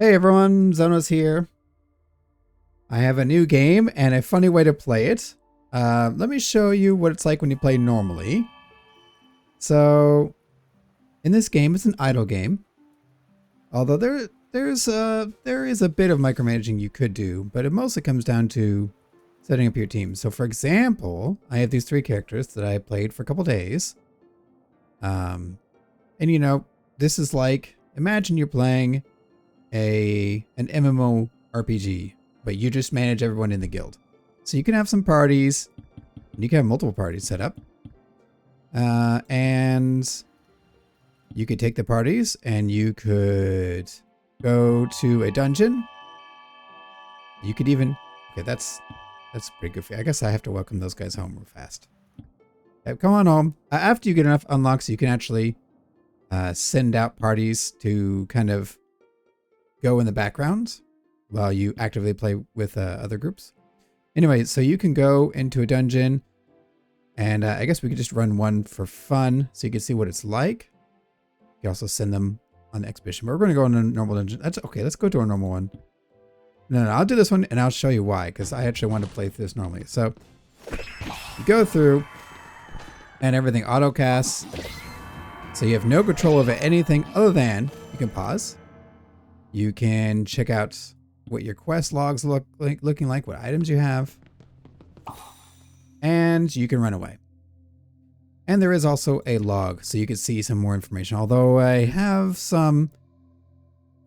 Hey everyone, Zhonos here. I have a new game and a funny way to play it. Let me show you what it's like when you play normally. So, in this game, it's an idle game. Although there is a bit of micromanaging you could do, but it mostly comes down to setting up your team. So, for example, I have these three characters that I played for a couple days. And this is like, imagine you're playing an MMORPG, but you just manage everyone in the guild. So you can have some parties, and you can have multiple parties set up. And you could take the parties and you could go to a dungeon. You could even, okay, that's pretty goofy. I guess I have to welcome those guys home real fast. Come on home. After you get enough unlocks, you can actually send out parties to kind of go in the background while you actively play with other groups. Anyway, so you can go into a dungeon, and I guess we could just run one for fun so you can see what it's like. You can also send them on the expedition, but we're going to go in a normal dungeon. That's okay. Let's go to our normal one. No, I'll do this one and I'll show you why, because I actually want to play through this normally. So you go through and everything auto casts. So you have no control over anything other than you can pause. You can check out what your quest logs looking like, what items you have, and you can run away. And there is also a log, so you can see some more information. Although I have some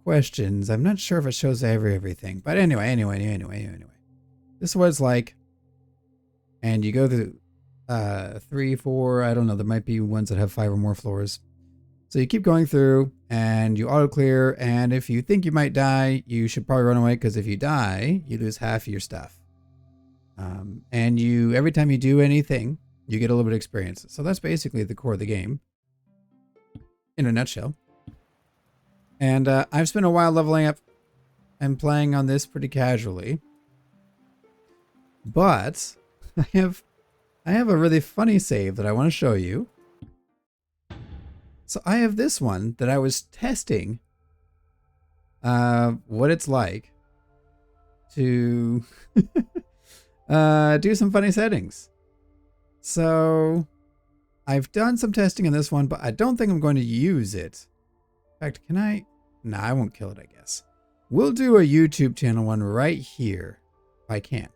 questions, I'm not sure if it shows everything. But anyway. This is what it's like. And you go through 3, 4, I don't know, there might be ones that have 5 or more floors. So you keep going through and you auto clear, and if you think you might die, you should probably run away, because if you die, you lose half of your stuff. And every time you do anything, you get a little bit of experience. So that's basically the core of the game in a nutshell. And I've spent a while leveling up and playing on this pretty casually. But I have a really funny save that I want to show you. So I have this one that I was testing what it's like to do some funny settings. So I've done some testing on this one, but I don't think I'm going to use it. In fact, can I? Nah, I won't kill it, I guess. We'll do a YouTube channel one right here if I can.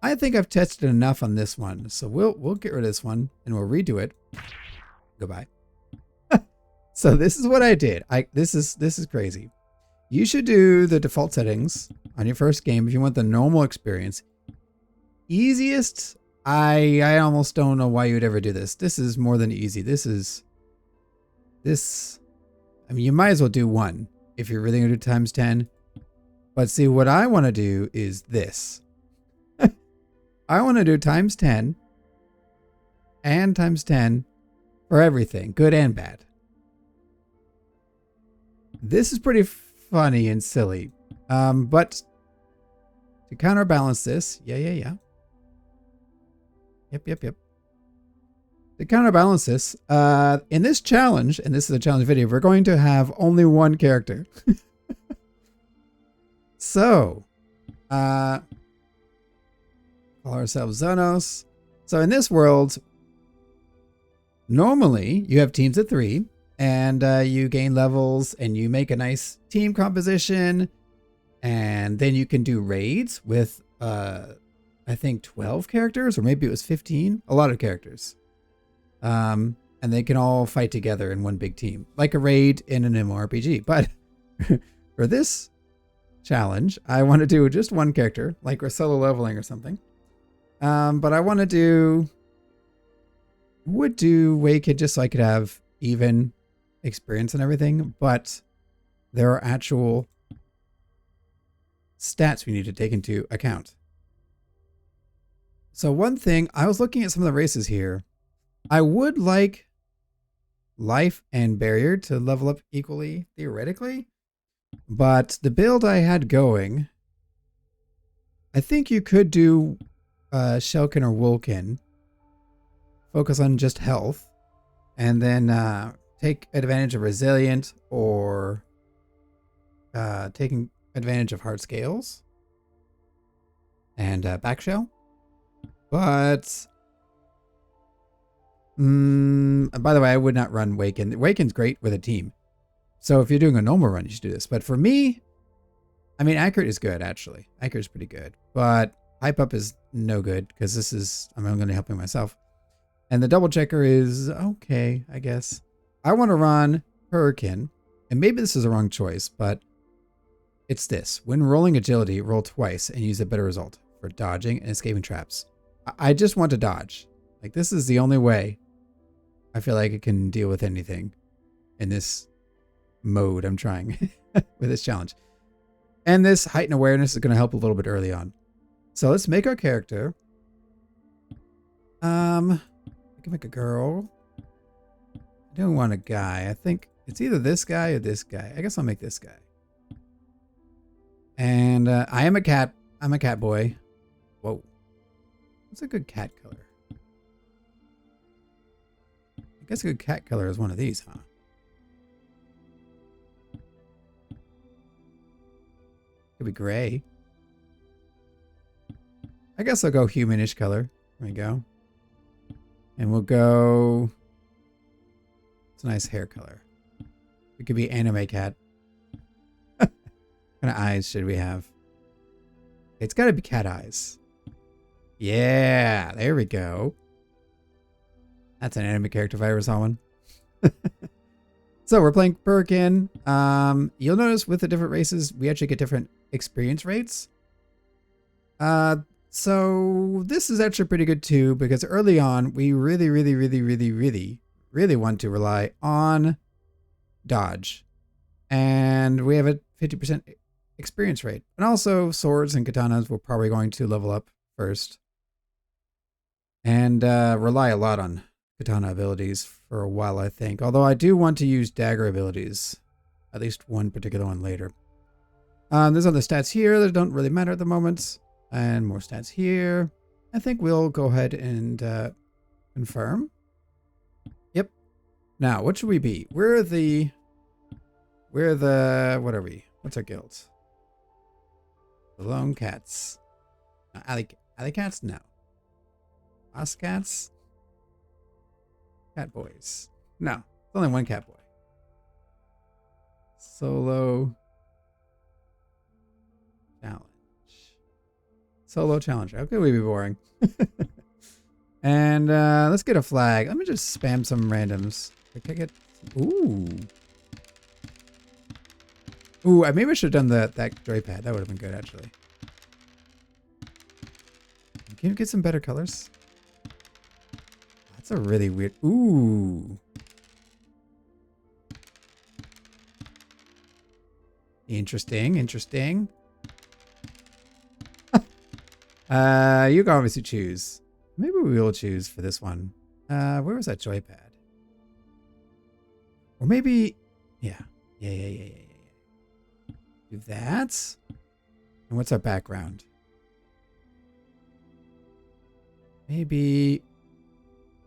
I think I've tested enough on this one, so we'll get rid of this one and we'll redo it. Goodbye. So this is what I did. This is crazy. You should do the default settings on your first game if you want the normal experience. Easiest, I almost don't know why you would ever do this. This is more than easy. I mean, you might as well do 1 if you're really gonna do ×10. But see, what I want to do is this. I want to do ×10 and ×10 for everything, good and bad. This is pretty funny and silly. But to counterbalance this, yeah. Yep. To counterbalance this, in this challenge, and this is a challenge video, we're going to have only one character. So, call ourselves Zhonos. So in this world, normally you have teams of 3, and you gain levels, and you make a nice team composition, and then you can do raids with, I think 12 characters, or maybe it was 15, a lot of characters. And they can all fight together in one big team, like a raid in an MMORPG. But for this challenge, I want to do just one character, like we're solo leveling or something. But I want to would do Waked just so I could have even experience and everything, but there are actual stats we need to take into account. So one thing, I was looking at some of the races here. I would like Life and Barrier to level up equally, theoretically. But the build I had going, I think you could do Shellkin or Wulkin. Focus on just health. And then take advantage of Resilient or taking advantage of hard scales and backshell. But by the way, I would not run Waken. Waken's great with a team. So if you're doing a normal run, you should do this. But for me, I mean, Accurate is good, actually. Accurate is pretty good. But Hype Up is no good because this is, I'm going to be helping myself. And the Double Checker is okay, I guess. I want to run Hurricane. And maybe this is the wrong choice, but it's this. When rolling agility, roll twice and use a better result for dodging and escaping traps. I just want to dodge. Like, this is the only way I feel like it can deal with anything in this mode I'm trying with this challenge. And this heightened awareness is going to help a little bit early on. So let's make our character. We can make a girl. I don't want a guy. I think it's either this guy or this guy. I guess I'll make this guy. And I am a cat. I'm a cat boy. Whoa. What's a good cat color? I guess a good cat color is one of these, huh? Could be gray. I guess I'll go humanish color. There we go. And we'll go... It's a nice hair color. It could be anime cat. What kind of eyes should we have? It's got to be cat eyes. Yeah, there we go. That's an anime character if I ever saw one. So we're playing Perkin. You'll notice with the different races, we actually get different experience rates. So this is actually pretty good too, because early on, we really want to rely on dodge. And we have a 50% experience rate. And also swords and katanas we're probably going to level up first. And rely a lot on katana abilities for a while, I think. Although I do want to use dagger abilities. At least one particular one later. There's other stats here that don't really matter at the moment. And more stats here. I think we'll go ahead and confirm. Yep. Now, what should we be? We're the... What are we? What's our guild? The Lone Cats. Alley Cats? No. Us Cats? Cat Boys. No. It's only one cat boy. Solo challenge. Solo challenger. Okay, we'd be boring. And let's get a flag. Let me just spam some randoms. Can I get... Ooh. Ooh, maybe I should have done that joypad. That would have been good, actually. Can you get some better colors? That's a really weird... Ooh. Interesting, interesting. You can obviously choose. Maybe we will choose for this one. Where was that joypad? Or maybe... Yeah. Yeah. Do that. And what's our background? Maybe...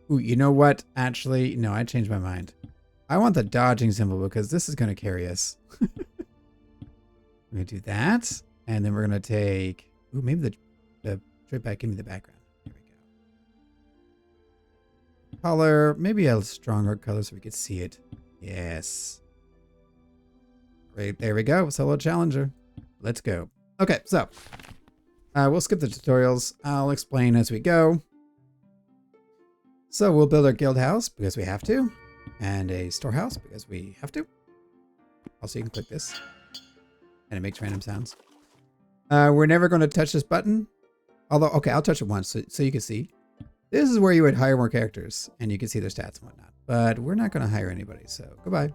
Ooh, you know what? Actually, no, I changed my mind. I want the dodging symbol because this is going to carry us. We're going to do that. And then we're going to take... Ooh, maybe the joypad, give me the background. There we go. Color, maybe a stronger color so we could see it. Yes. Right, there we go. Solo Challenger. Let's go. Okay, so we'll skip the tutorials. I'll explain as we go. So we'll build our guild house because we have to. And a storehouse because we have to. Also, you can click this. And it makes random sounds. We're never going to touch this button. Although, okay, I'll touch it once so you can see. This is where you would hire more characters. And you can see their stats and whatnot. But we're not going to hire anybody, so goodbye.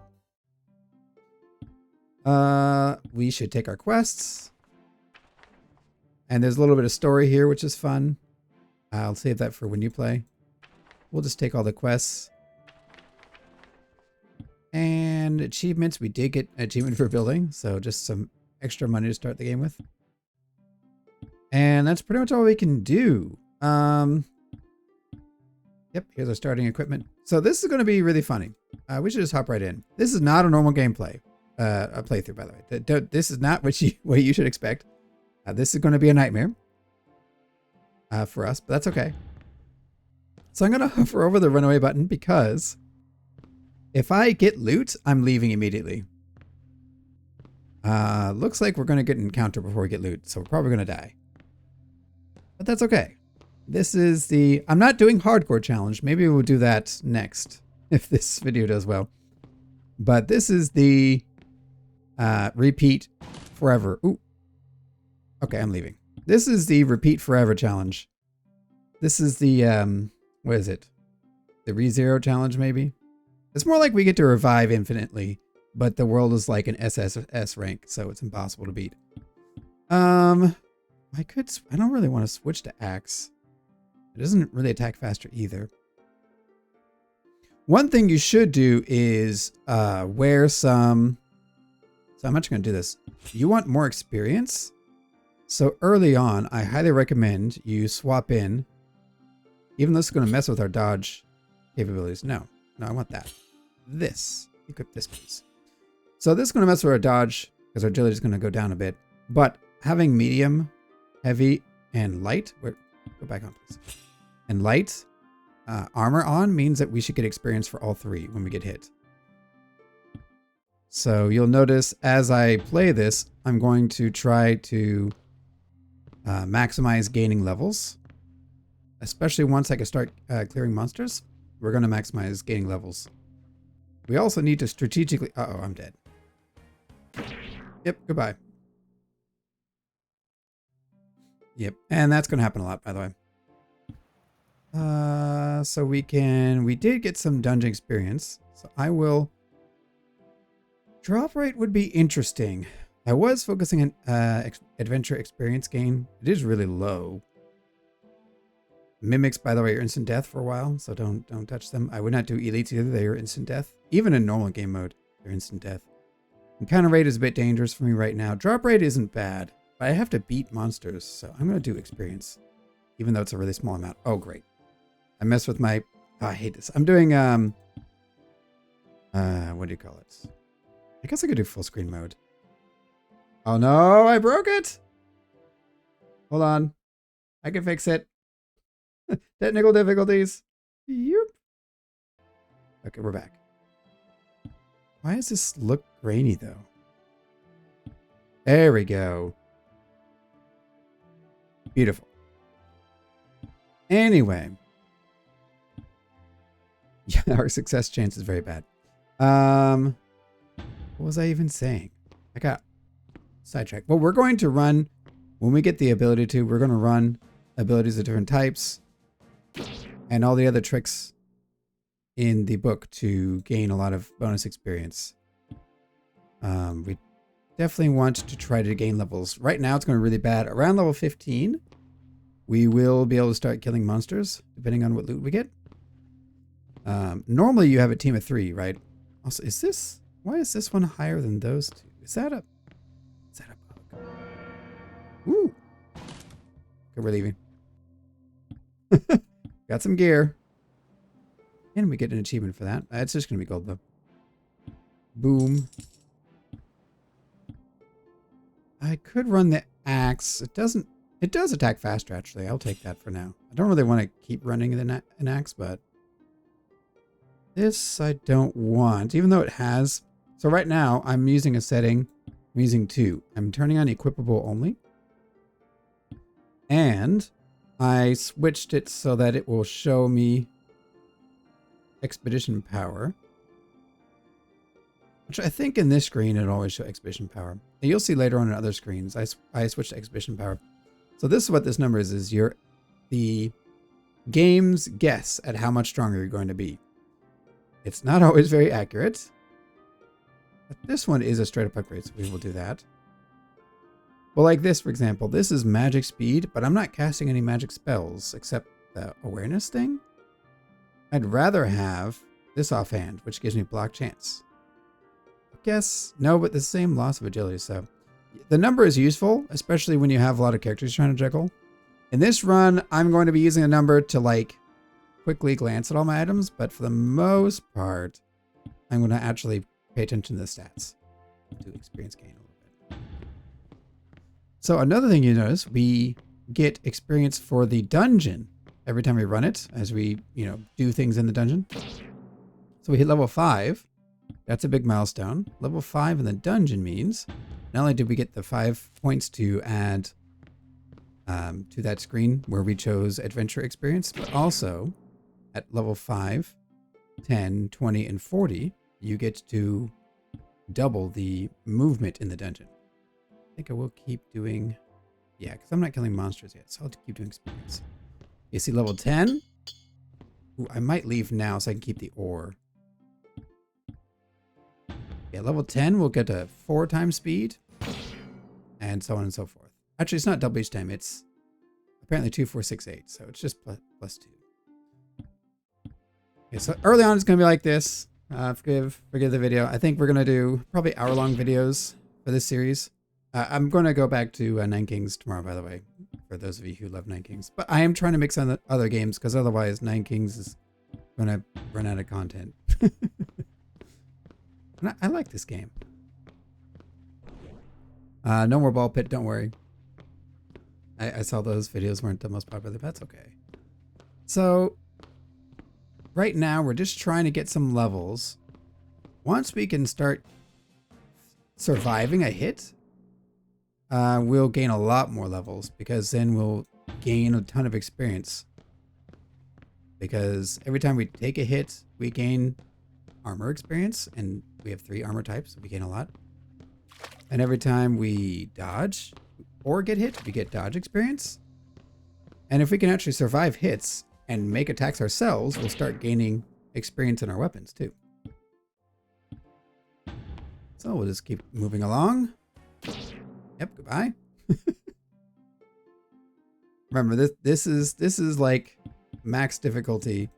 We should take our quests. And there's a little bit of story here, which is fun. I'll save that for when you play. We'll just take all the quests. And achievements. We did get an achievement for building. So just some extra money to start the game with. And that's pretty much all we can do. Yep, here's our starting equipment. So this is going to be really funny. We should just hop right in. This is not a normal gameplay. a playthrough, by the way. This is not what you should expect. This is going to be a nightmare for us, but that's okay. So I'm going to hover over the runaway button because if I get loot, I'm leaving immediately. Looks like we're going to get an encounter before we get loot, so we're probably going to die. But that's okay. This is the... I'm not doing hardcore challenge. Maybe we'll do that next if this video does well. But this is the repeat forever. Ooh. Okay, I'm leaving. This is the repeat forever challenge. This is the... what is it? The ReZero challenge, maybe? It's more like we get to revive infinitely, but the world is like an SSS rank, so it's impossible to beat. I don't really want to switch to Axe. It doesn't really attack faster either. One thing you should do is wear some... So I'm actually going to do this. You want more experience? So early on, I highly recommend you swap in... Even though this is going to mess with our dodge capabilities. No, I want that. This. Equip this piece. So this is going to mess with our dodge because our agility is going to go down a bit. But having medium, heavy, and light... Go back on, please. And light armor on means that we should get experience for all three when we get hit. So you'll notice as I play this, I'm going to try to maximize gaining levels. Especially once I can start clearing monsters, we're going to maximize gaining levels. We also need to strategically... Uh-oh, I'm dead. Yep, goodbye. Yep, and that's going to happen a lot, by the way. So we did get some dungeon experience. So I will... Drop rate would be interesting. I was focusing on adventure experience gain. It is really low. Mimics, by the way, are instant death for a while, so don't touch them. I would not do elites either. They are instant death. Even in normal game mode, they're instant death. Encounter rate is a bit dangerous for me right now. Drop rate isn't bad, but I have to beat monsters, so I'm going to do experience. Even though it's a really small amount. Oh, great. I messed with my... Oh, I hate this. I'm doing, what do you call it? I guess I could do full screen mode. Oh no, I broke it! Hold on. I can fix it. Technical difficulties. Yep. Okay, we're back. Why does this look grainy though? There we go. Beautiful. Anyway. Yeah, our success chance is very bad. What was I even saying? I got sidetracked. Well, we're going to run, when we get the ability to, we're going to run abilities of different types and all the other tricks in the book to gain a lot of bonus experience. We definitely want to try to gain levels. Right now it's going to be really bad. Around level 15, we will be able to start killing monsters, depending on what loot we get. Normally you have a team of 3, right? Also, why is this one higher than those two? Is that a bug? Ooh. Okay, we're leaving. Got some gear. And we get an achievement for that. It's just going to be gold, though. Boom. I could run the axe. It does attack faster, actually. I'll take that for now. I don't really want to keep running an axe, but this I don't want, even though it has. So right now, I'm using a setting. I'm using 2. I'm turning on equipable only. And I switched it so that it will show me expedition power. Which I think in this screen, it'll always show expedition power. And you'll see later on in other screens, I switched to expedition power. So this is what this number is the game's guess at how much stronger you're going to be. It's not always very accurate. But this one is a straight up upgrade, so we will do that. Well, like this, for example, this is magic speed, but I'm not casting any magic spells except the awareness thing. I'd rather have this offhand, which gives me block chance. I guess, no, but the same loss of agility, so. The number is useful, especially when you have a lot of characters trying to juggle. In this run, I'm going to be using a number to like quickly glance at all my items, but for the most part, I'm going to actually pay attention to the stats. experience gain a little bit. So another thing you notice, we get experience for the dungeon every time we run it, as we, do things in the dungeon. So we hit level 5. That's a big milestone. Level 5 in the dungeon means not only did we get the 5 points to add to that screen where we chose adventure experience, but also at level 5, 10, 20, and 40, you get to double the movement in the dungeon. I think I will keep doing, yeah, because I'm not killing monsters yet, so I'll keep doing experience. You see level 10? Ooh, I might leave now so I can keep the ore. Yeah, level 10 we'll get a 4 times speed, and so on and so forth. Actually, it's not double each time, it's apparently 2, 4, 6, 8, so it's just plus 2. Okay, so early on it's going to be like this. Forgive the video. I think we're going to do probably hour-long videos for this series. I'm going to go back to Nine Kings tomorrow, by the way, for those of you who love Nine Kings. But I am trying to mix in other games, because otherwise Nine Kings is going to run out of content. And I like this game. No more ball pit, don't worry. I saw those videos weren't the most popular. That's okay. So right now we're just trying to get some levels. Once we can start surviving a hit, we'll gain a lot more levels, because then we'll gain a ton of experience. Because every time we take a hit, we gain armor experience, and we have 3 armor types, so we gain a lot. And every time we dodge or get hit, we get dodge experience. And if we can actually survive hits and make attacks ourselves, we'll start gaining experience in our weapons too. So we'll just keep moving along. Yep, goodbye. Remember, this is like max difficulty,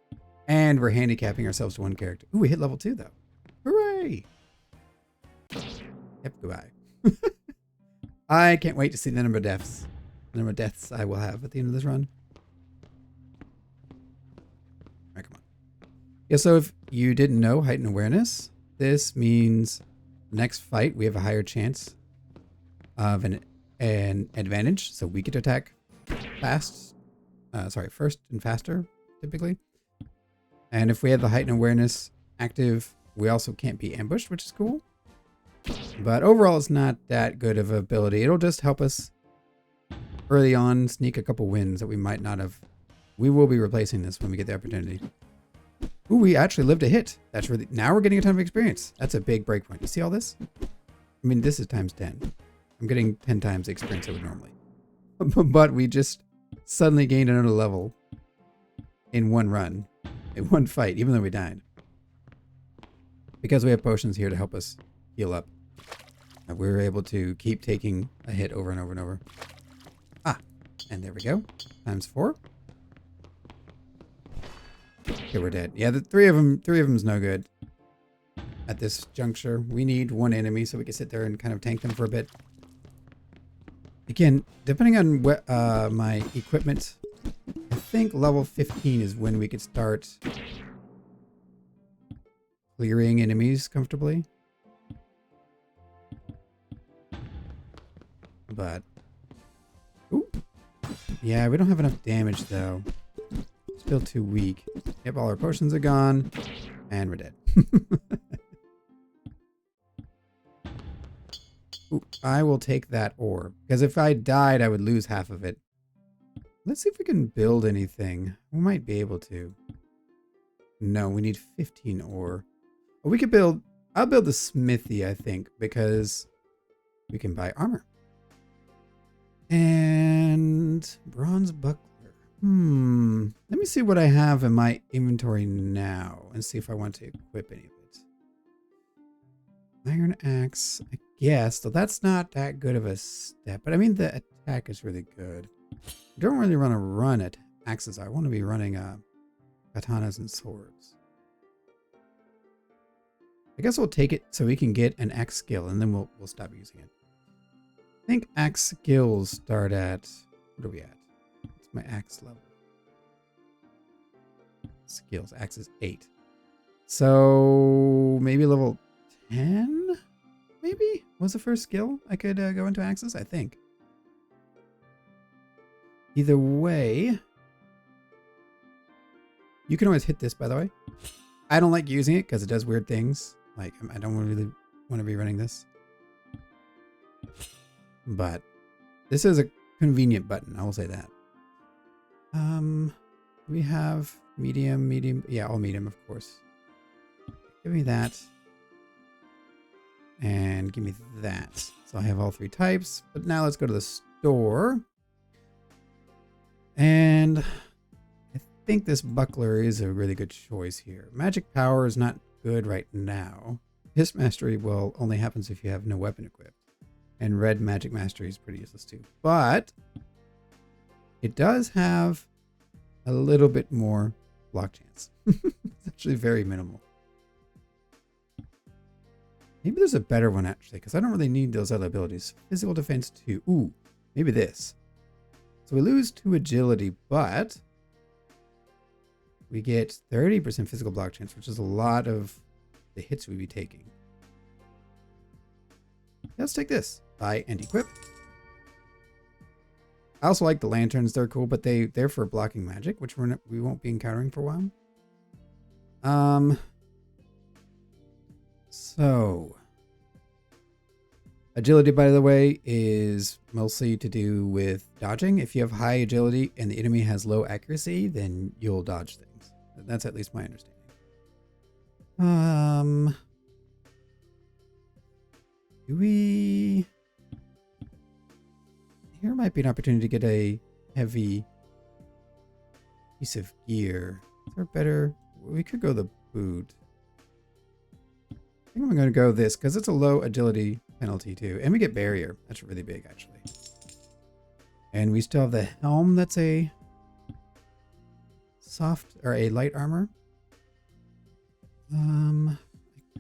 and we're handicapping ourselves to 1 character. Ooh, we hit level 2 though. Hooray! Yep, goodbye. I can't wait to see the number of deaths. The number of deaths I will have at the end of this run. Alright, come on. Yeah, so if you didn't know heightened awareness, this means next fight we have a higher chance of an advantage. So we get to attack first and faster, typically. And if we have the heightened awareness active, we also can't be ambushed, which is cool. But overall, it's not that good of an ability. It'll just help us early on sneak a couple wins that we might not have. We will be replacing this when we get the opportunity. Ooh, we actually lived a hit. That's really, now we're getting a ton of experience. That's a big breakpoint. You see all this? I mean, this is times 10. I'm getting 10 times the experience I would normally. But we just suddenly gained another level in one run, in one fight, even though we died. Because we have potions here to help us heal up. We were able to keep taking a hit over and over and over. Ah, and there we go. Times 4. Okay, we're dead. Yeah, the three of them's no good. At this juncture, we need 1 enemy so we can sit there and kind of tank them for a bit. Again, depending on what my equipment, I think level 15 is when we could start clearing enemies comfortably. But, ooh, yeah, we don't have enough damage though. Still too weak. Yep, all our potions are gone, and we're dead. Ooh, I will take that ore, because if I died, I would lose half of it. Let's see if we can build anything. We might be able to. No, we need 15 ore. Well, we could build, I'll build the smithy, I think, because we can buy armor. And bronze buckler. Let me see what I have in my inventory now and see if I want to equip any of it. Iron axe, I guess. So that's not that good of a step. But I mean, the attack is really good. I don't really want to run at axes. I want to be running katanas and swords. I guess we'll take it so we can get an axe skill, and then we'll stop using it. I think axe skills start at, what are we at? What's my axe level? Skills, axe is 8. So maybe level 10? maybe was the first skill I could go into Axis, I think. Either way, you can always hit this, by the way. I don't like using it because it does weird things. Like, I don't really want to be running this. But this is a convenient button, I will say that. We have medium. Yeah, all medium, of course. Give me that. And give me that. So I have all 3 types. But now let's go to the store. And I think this buckler is a really good choice here. Magic power is not good right now. His mastery will only happens if you have no weapon equipped. And red magic mastery is pretty useless too. But it does have a little bit more block chance. It's actually very minimal. Maybe there's a better one actually, because I don't really need those other abilities. Physical defense 2. Ooh, maybe this. So we lose 2 agility, but we get 30% physical block chance, which is a lot of the hits we'd be taking. Let's take this. Buy and equip. I also like the lanterns. They're cool, but they're for blocking magic, which we won't be encountering for a while. So agility, by the way, is mostly to do with dodging. If you have high agility and the enemy has low accuracy, then you'll dodge things. That's at least my understanding. Do we... Here might be an opportunity to get a heavy piece of gear. Is there better? We could go the boot. I think I'm going to go this because it's a low agility penalty too. And we get barrier. That's really big actually. And we still have the helm. That's a soft or a light armor. I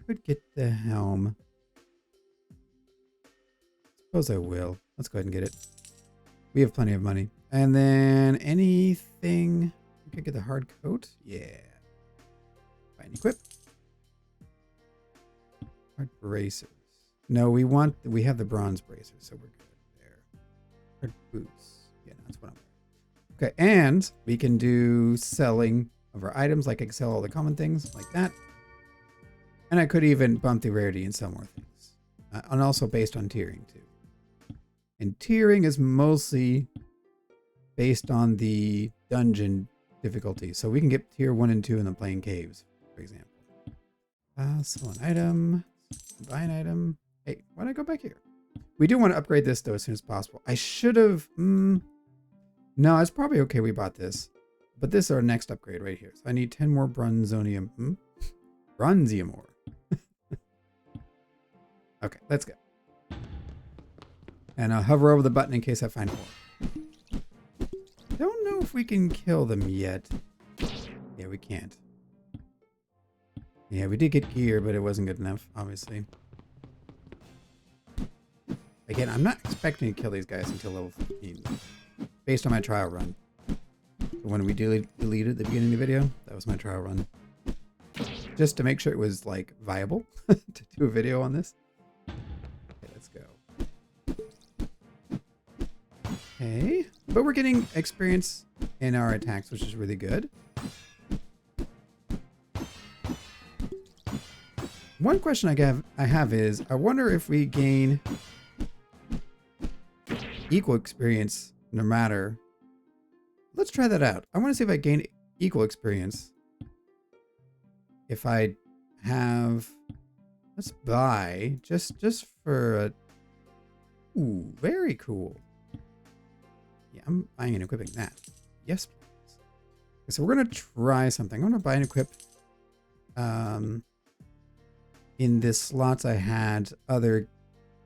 could get the helm. Suppose I will. Let's go ahead and get it. We have plenty of money. And then anything... We could get the hard coat. Yeah. Buy and equip. Hard bracers. No, we have the bronze bracers, so we're good there. Hard boots. Yeah, that's what I'm... Okay, and we can do selling of our items. Like I can sell all the common things like that. And I could even bump the rarity and sell more things. And also based on tiering too. And tiering is mostly based on the dungeon difficulty. So we can get tier 1 and 2 in the plain caves, for example. Sell an item. Buy an item. Hey, why did I go back here? We do want to upgrade this, though, as soon as possible. I should have... No, it's probably okay we bought this. But this is our next upgrade right here. So I need 10 more bronzonium. Bronzium ore. Okay, let's go. And I'll hover over the button in case I find more. Don't know if we can kill them yet. Yeah, we can't. Yeah, we did get gear, but it wasn't good enough, obviously. Again, I'm not expecting to kill these guys until level 15. Based on my trial run. When we deleted at the beginning of the video, that was my trial run. Just to make sure it was, like, viable to do a video on this. Okay, let's go. Okay, but we're getting experience in our attacks, which is really good. One question I have is, I wonder if we gain equal experience no matter. Let's try that out. I want to see if I gain equal experience. If I have, let's buy just for a, ooh, very cool. Yeah, I'm buying and equipping that. Yes, please. Okay, so we're going to try something. I'm going to buy and equip in the slots I had other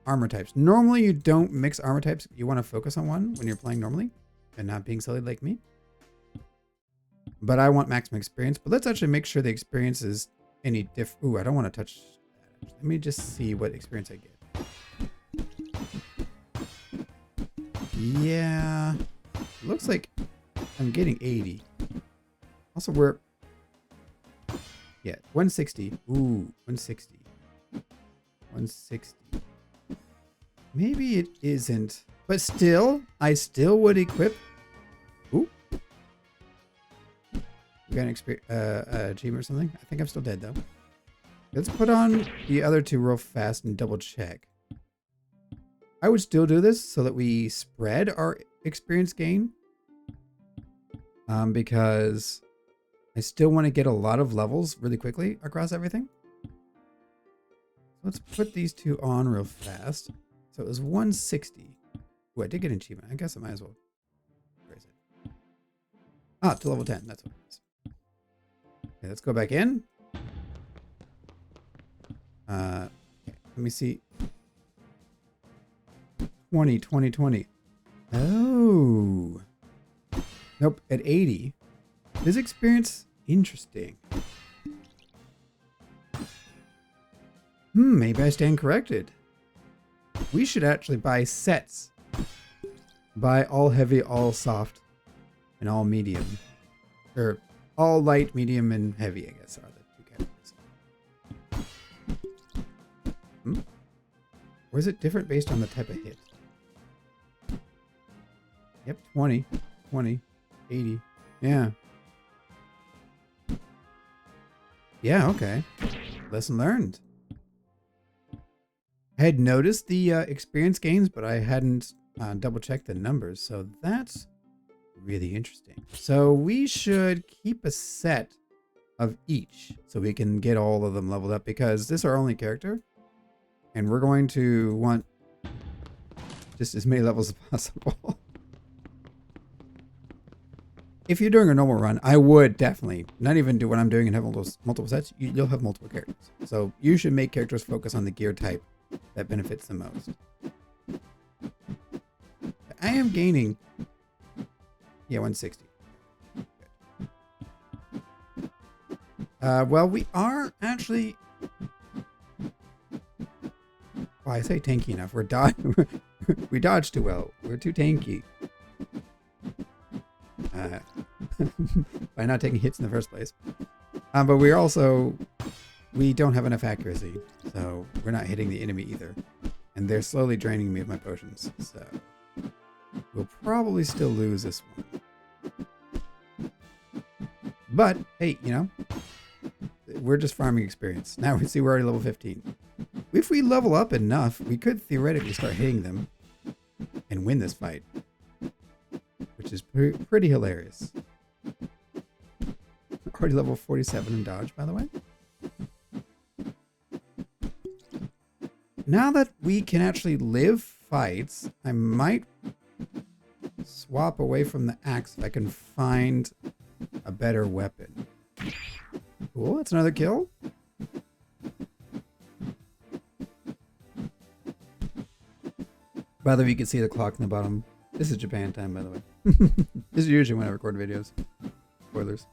armor types. Normally, you don't mix armor types. You want to focus on one when you're playing normally and not being silly like me. But I want maximum experience. But let's actually make sure the experience is any different. Ooh, I don't want to touch that. Let me just see what experience I get. Yeah, looks like I'm getting 80. Also, we're, yeah, 160. Ooh, 160. 160. Maybe it isn't. But still, I still would equip. Ooh. We got an achievement or something? I think I'm still dead, though. Let's put on the other two real fast and double check. I would still do this so that we spread our experience gain. Because I still want to get a lot of levels really quickly across everything. Let's put these two on real fast. So it was 160. Ooh, I did get an achievement. I guess I might as well. Where is it? Ah, to level 10. That's what it is. Okay, let's go back in. Okay, let me see. 20. Oh. Nope, at 80. This experience, interesting. Maybe I stand corrected. We should actually buy sets. Buy all heavy, all soft, and all medium. Or all light, medium, and heavy, I guess, are the two categories. Or is it different based on the type of hit? Yep, 20, 80. Yeah. Yeah, okay. Lesson learned. I had noticed the experience gains, but I hadn't double checked the numbers. So that's really interesting. So we should keep a set of each so we can get all of them leveled up, because this is our only character. And we're going to want just as many levels as possible. If you're doing a normal run, I would definitely not even do what I'm doing and have multiple sets. You'll have multiple characters. So you should make characters focus on the gear type that benefits the most. I am gaining. Yeah, 160. Well, we are actually. Well, I say tanky enough. We dodge too well. We're too tanky. By not taking hits in the first place. But we're also, we don't have enough accuracy, so we're not hitting the enemy either. And they're slowly draining me of my potions, so we'll probably still lose this one. But, hey, you know, we're just farming experience. Now we see we're already level 15. If we level up enough, we could theoretically start hitting them and win this fight. Which is pretty hilarious. Already level 47 in dodge, by the way. Now that we can actually live fights, I might swap away from the axe if I can find a better weapon. Cool, that's another kill. By the way, you can see the clock in the bottom. This is Japan time, by the way. This is usually when I record videos. Spoilers.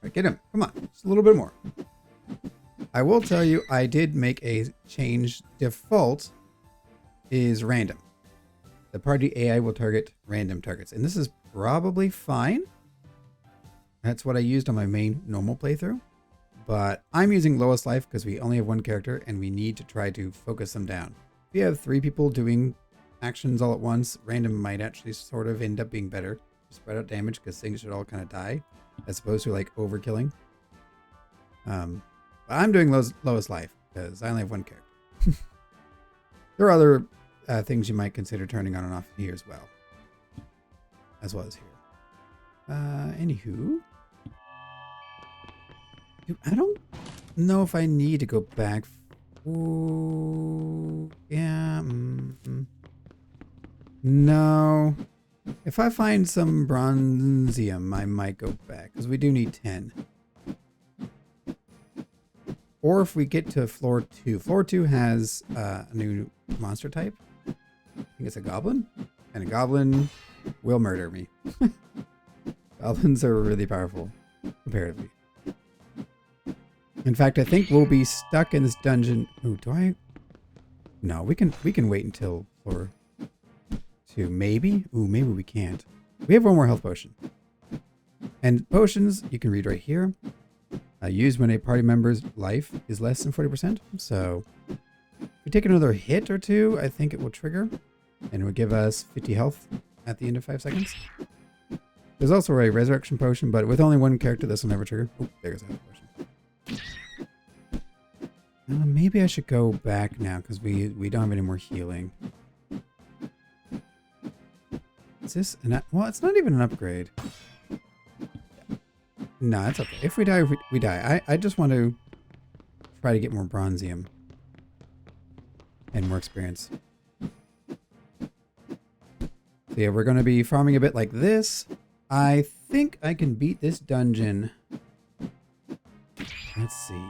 Alright, get him. Come on. Just a little bit more. I will tell you, I did make a change. Default is random. The party AI will target random targets. And this is probably fine. That's what I used on my main normal playthrough. But I'm using lowest life because we only have one character and we need to try to focus them down. If you have 3 people doing actions all at once, random might actually sort of end up being better. Spread out damage because things should all kind of die as opposed to like overkilling. But I'm doing lowest life because I only have one character. There are other things you might consider turning on and off here as well. As well as here. Anywho. Dude, I don't know if I need to go back. Ooh, yeah. No. If I find some bronzium, I might go back because we do need 10. Or if we get to floor 2. Floor 2 has a new monster type. I think it's a goblin. And a goblin will murder me. Goblins are really powerful, comparatively. In fact, I think we'll be stuck in this dungeon. Ooh, do I? No, we can wait until floor 2. Maybe? Ooh, maybe we can't. We have one more health potion. And potions, you can read right here. Used when a party member's life is less than 40%. So, if we take another hit or two, I think it will trigger. And it will give us 50 health at the end of 5 seconds. There's also a resurrection potion, but with only one character, this will never trigger. Oh, there goes that potion. Maybe I should go back now because we don't have any more healing. Is this well, it's not even an upgrade. No, it's okay. If we die, we die. I just want to try to get more bronzium and more experience. So yeah, we're going to be farming a bit like this. I think I can beat this dungeon. Let's see.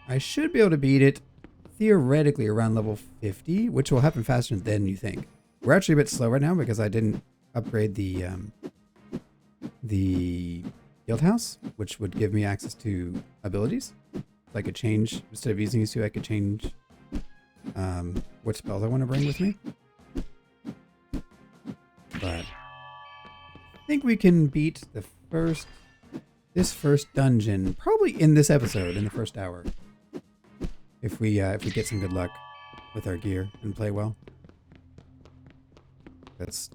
I should be able to beat it theoretically around level 50, which will happen faster than you think. We're actually a bit slow right now because I didn't upgrade the guild house, which would give me access to abilities. So I could change, instead of using these two, I could change what spells I want to bring with me. But I think we can beat this first dungeon probably in this episode, in the first hour, if we get some good luck with our gear and play well.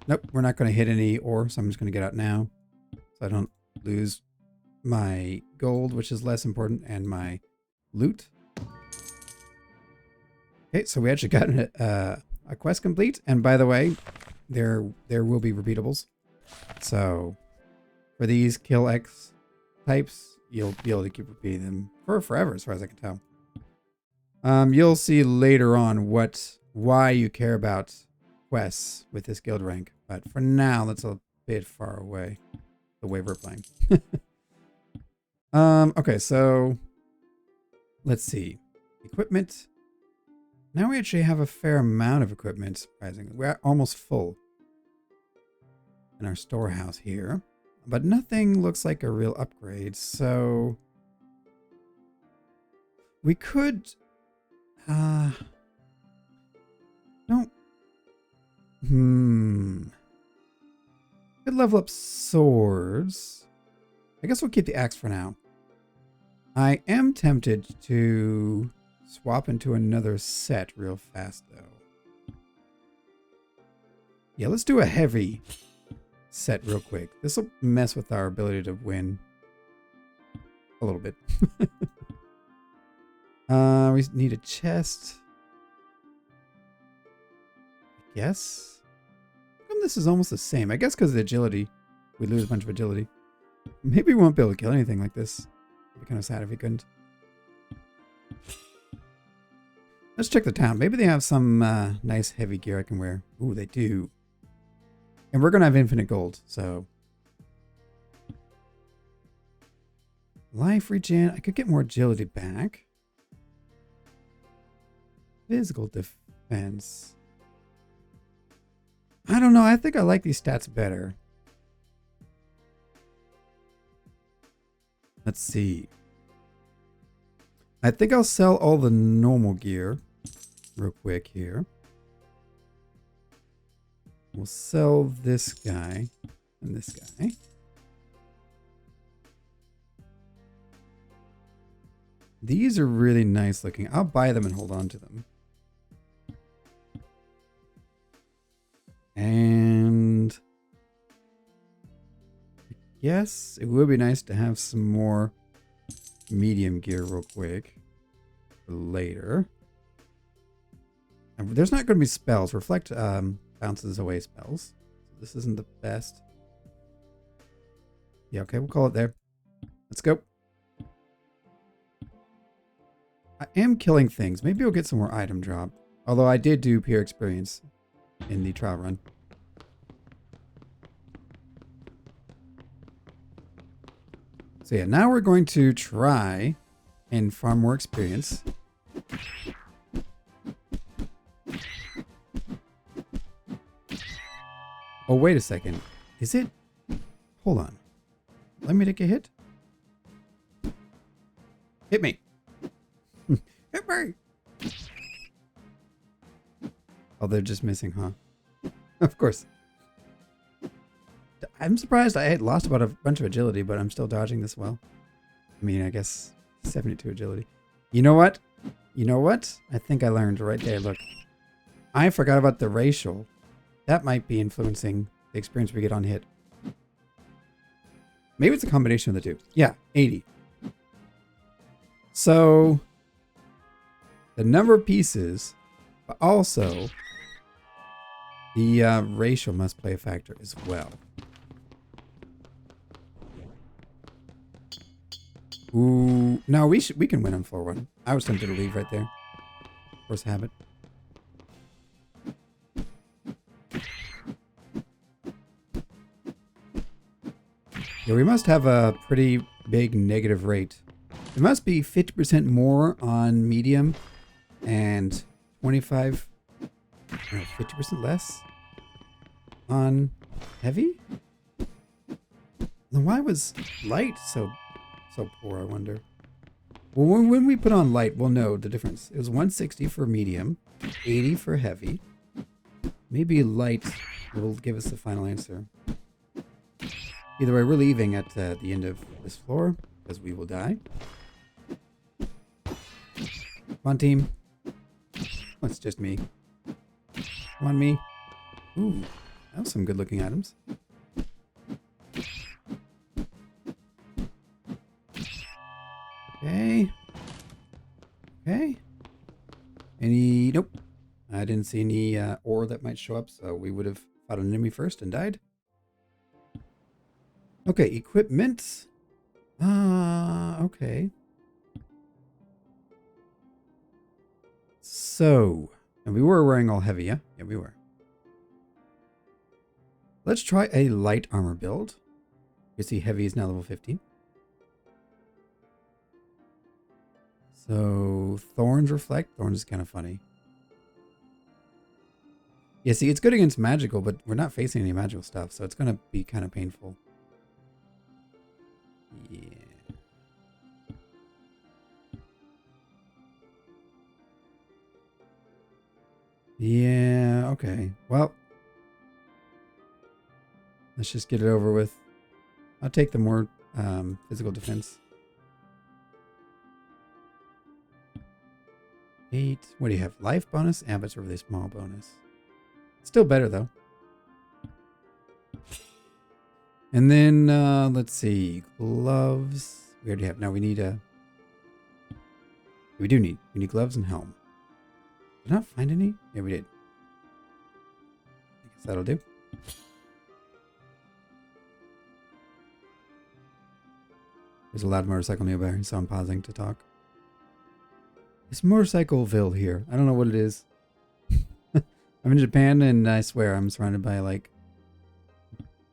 Nope, we're not going to hit any ore, so I'm just going to get out now so I don't lose my gold, which is less important, and my loot. Okay, so we actually got a quest complete, and by the way, there will be repeatables. So for these kill X types, you'll be able to keep repeating them for forever, as far as I can tell. You'll see later on why you care about quests with this guild rank, but for now, that's a bit far away, the way we're playing. Okay, so let's see. Equipment. Now we actually have a fair amount of equipment, surprisingly. We're almost full in our storehouse here, but nothing looks like a real upgrade, so we could could level up swords. I guess we'll keep the axe for now. I am tempted to swap into another set real fast, though. Yeah, let's do a heavy set real quick. This will mess with our ability to win a little bit. We need a chest. Yes. How come this is almost the same? I guess because of the agility. We lose a bunch of agility. Maybe we won't be able to kill anything like this. It'd be kind of sad if we couldn't. Let's check the town. Maybe they have some nice heavy gear I can wear. Ooh, they do. And we're going to have infinite gold, so. Life regen. I could get more agility back. Physical defense. I don't know. I think I like these stats better. Let's see. I think I'll sell all the normal gear real quick here. We'll sell this guy and this guy. These are really nice looking. I'll buy them and hold on to them. And yes, it would be nice to have some more medium gear real quick for later. And there's not going to be spells. Reflect bounces away spells. This isn't the best. Yeah, okay, we'll call it there. Let's go. I am killing things. Maybe we'll get some more item drop. Although I did do pure experience in the trial run. So yeah, now we're going to try and farm more experience. Oh, wait a second. Is it? Hold on. Let me take a hit. Hit me. Hit me. Oh, they're just missing, huh? Of course. I'm surprised I had lost about a bunch of agility, but I'm still dodging this well. I mean, I guess 72 agility. You know what? You know what? I think I learned right there. Look, I forgot about the racial. That might be influencing the experience we get on hit. Maybe it's a combination of the two. Yeah, 80. So the number of pieces, but also the racial must play a factor as well. Ooh, no, we can win on floor 1. I was tempted to leave right there. Force habit. Yeah, we must have a pretty big negative rate. It must be 50% more on medium and 25, no, 50% less on heavy? Then why was light so poor, I wonder? Well, when we put on light, we'll know the difference. It was 160 for medium, 80 for heavy. Maybe light will give us the final answer. Either way, we're leaving at the end of this floor, because we will die. Come on, team. Oh, it's just me. Come on, me. Ooh, that was some good-looking items. Okay. Okay. Any... Nope. I didn't see any ore that might show up, so we would have fought an enemy first and died. Okay, equipment. Okay. So, and we were wearing all heavy, yeah? Yeah, we were. Let's try a light armor build. You see heavy is now level 15. So, thorns reflect. Thorns is kind of funny. Yeah, see, it's good against magical, but we're not facing any magical stuff, so it's going to be kind of painful. Yeah. Yeah, okay. Well, let's just get it over with. I'll take the more physical defense. 8. What do you have? Life bonus? Yeah, but it's a really small bonus. Still better, though. And then, let's see. Gloves. We already have. Now we need a... We need gloves and helm. Did I not find any? Yeah, we did. I guess that'll do. There's a loud motorcycle nearby, so I'm pausing to talk. It's Motorcycleville here. I don't know what it is. I'm in Japan, and I swear I'm surrounded by like...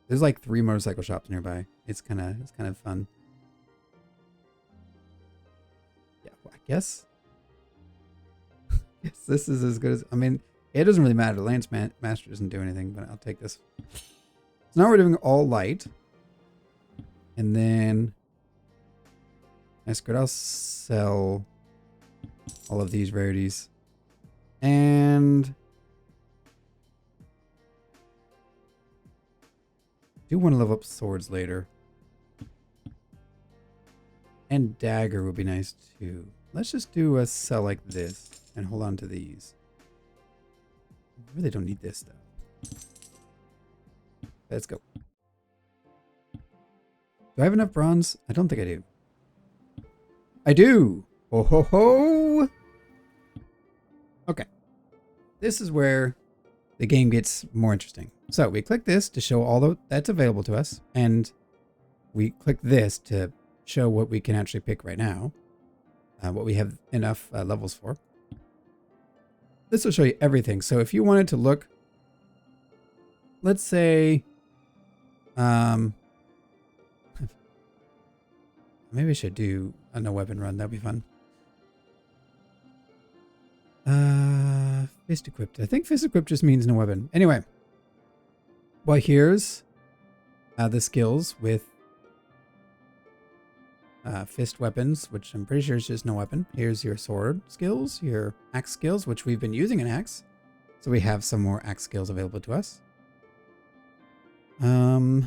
There's like 3 motorcycle shops nearby. It's kind of fun. Yeah, well, I guess. Yes, this is as good as... I mean, it doesn't really matter. Lance Master doesn't do anything, but I'll take this. So now we're doing all light. And then... That's good. I'll sell all of these rarities. And... I do want to level up swords later. And dagger would be nice too. Let's just do a sell like this and hold on to these. I really don't need this though. Let's go. Do I have enough bronze? I don't think I do. I do! Ho ho ho! Okay. This is where the game gets more interesting. So we click this to show all that's available to us, and we click this to show what we can actually pick right now, what we have enough levels for. This will show you everything. So if you wanted to look, let's say, maybe I should do a no weapon run. That'd be fun. Fist equipped. I think fist equipped just means no weapon. Anyway. Well, here's the skills with fist weapons, which I'm pretty sure is just no weapon. Here's your sword skills, your axe skills, which we've been using an axe. So we have some more axe skills available to us. I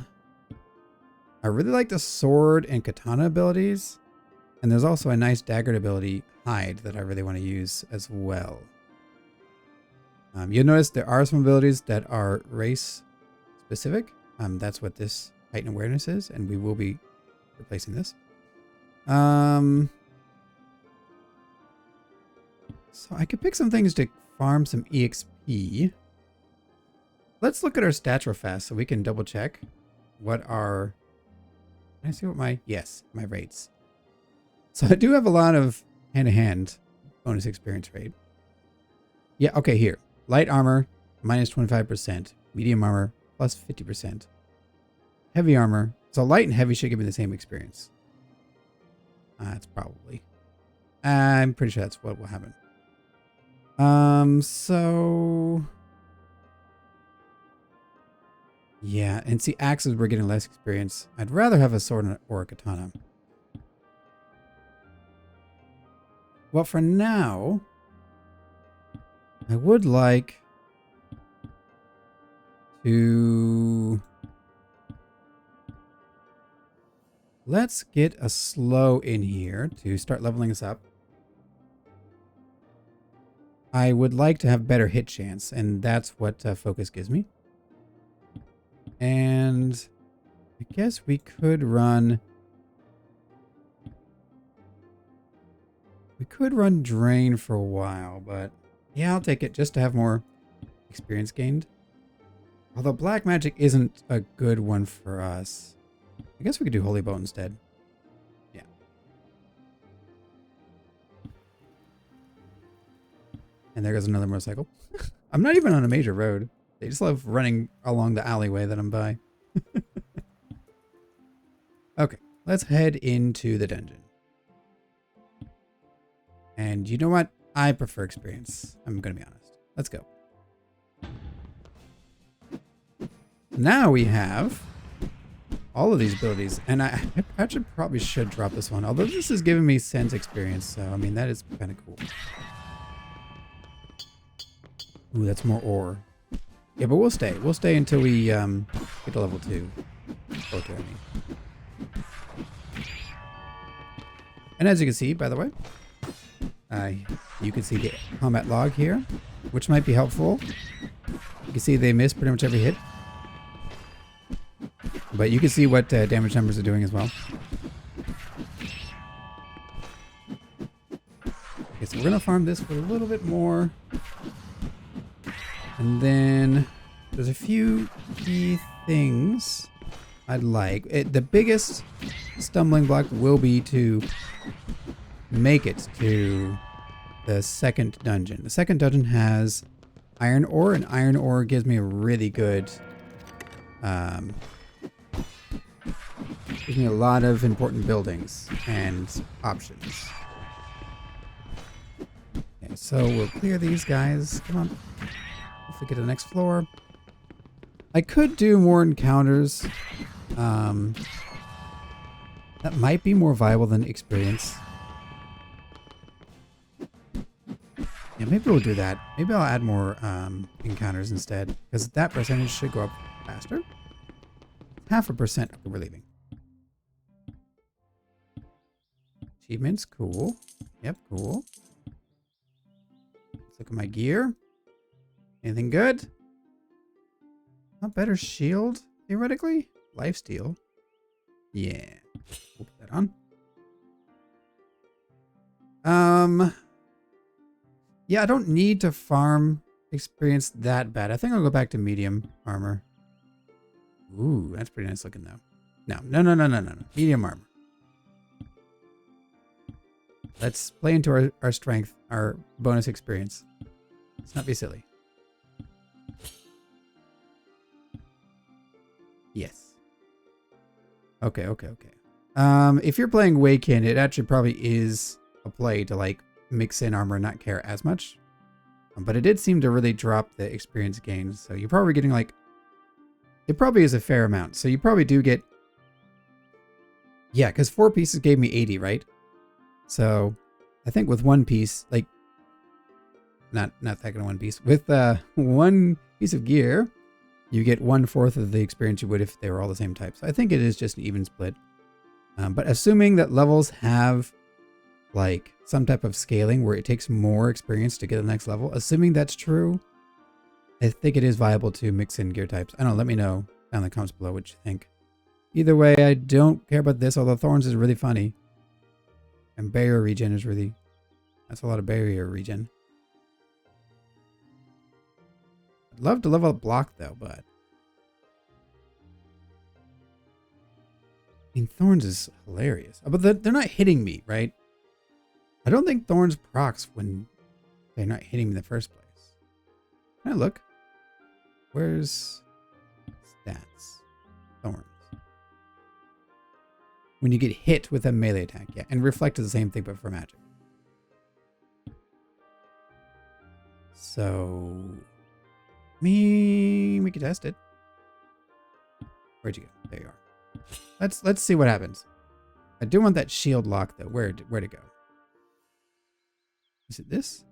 really like the sword and katana abilities. And there's also a nice dagger ability hide that I really want to use as well. You'll notice there are some abilities that are race specific. That's what this heightened awareness is, and we will be replacing this. So I could pick some things to farm some EXP. Let's look at our stats real fast so we can double check what our... Can I see what my... Yes, my rates. So I do have a lot of hand-to-hand bonus experience rate. Yeah, okay, here. Light armor, minus 25%. Medium armor, plus 50%. Heavy armor. So light and heavy should give me the same experience. That's probably... I'm pretty sure that's what will happen. So... Yeah, and see, axes we're getting less experience. I'd rather have a sword or a katana. Well, for now, I would like to... Let's get a slow in here to start leveling us up. I would like to have better hit chance, and that's what focus gives me. And I guess we could run... We could run Drain for a while, but yeah, I'll take it just to have more experience gained. Although Black Magic isn't a good one for us. I guess we could do Holy Bow instead. Yeah. And there goes another motorcycle. I'm not even on a major road. They just love running along the alleyway that I'm by. Okay, let's head into the dungeon. And you know what? I prefer experience. I'm going to be honest. Let's go. Now we have all of these abilities. And I probably should drop this one. Although this is giving me sense experience. So, I mean, that is kind of cool. Ooh, that's more ore. Yeah, but we'll stay. We'll stay until we get to level 2. Okay, I mean. And as you can see, by the way, you can see the combat log here, which might be helpful. You can see they miss pretty much every hit. But you can see what damage numbers are doing as well. Okay, so we're going to farm this for a little bit more. And then there's a few key things I'd like. The biggest stumbling block will be to make it to the second dungeon. The second dungeon has iron ore, and iron ore gives me a really good... gives me a lot of important buildings and options. Okay, so we'll clear these guys. Come on. If we get to the next floor. I could do more encounters. That might be more viable than experience. Yeah, maybe we'll do that. Maybe I'll add more encounters instead. Because that percentage should go up faster. 0.5%. Okay, we're leaving. Achievements, cool. Yep, cool. Let's look at my gear. Anything good? Not better shield, theoretically? Lifesteal. Yeah. We'll put that on. Yeah, I don't need to farm experience that bad. I think I'll go back to medium armor. Ooh, that's pretty nice looking though. No. Medium armor. Let's play into our strength, our bonus experience. Let's not be silly. Yes. Okay. If you're playing Waken, it actually probably is a play to like mix in armor and not care as much. But it did seem to really drop the experience gains. So you're probably getting like... It probably is a fair amount. So you probably do get... Yeah, because 4 pieces gave me 80, right? So I think with 1 piece, like... Not that kind of 1 piece. With 1 piece of gear, you get 1/4 of the experience you would if they were all the same type. So I think it is just an even split. But assuming that levels have like some type of scaling where it takes more experience to get to the next level. Assuming that's true, I think it is viable to mix in gear types. I don't know, let me know down in the comments below what you think. Either way, I don't care about this, although Thorns is really funny. And barrier regen is really... That's a lot of barrier regen. I'd love to level up block though, but... I mean, Thorns is hilarious. But they're not hitting me, right? I don't think Thorns procs when they're not hitting me in the first place. Can I look? Where's stats? Thorns. When you get hit with a melee attack, yeah. And reflect is the same thing, but for magic. So, we can test it. Where'd you go? There you are. Let's see what happens. I do want that shield lock though. Where'd it go? Is it this?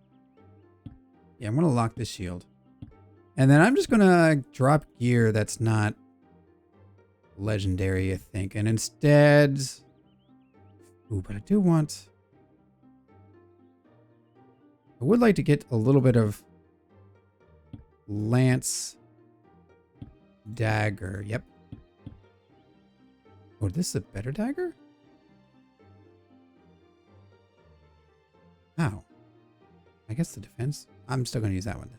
Yeah, I'm gonna lock this shield. And then I'm just gonna drop gear that's not legendary, I think. And instead... Ooh, but I do want... I would like to get a little bit of Lance Dagger. Yep. Oh, this is a better dagger? How? I guess the defense. I'm still going to use that one.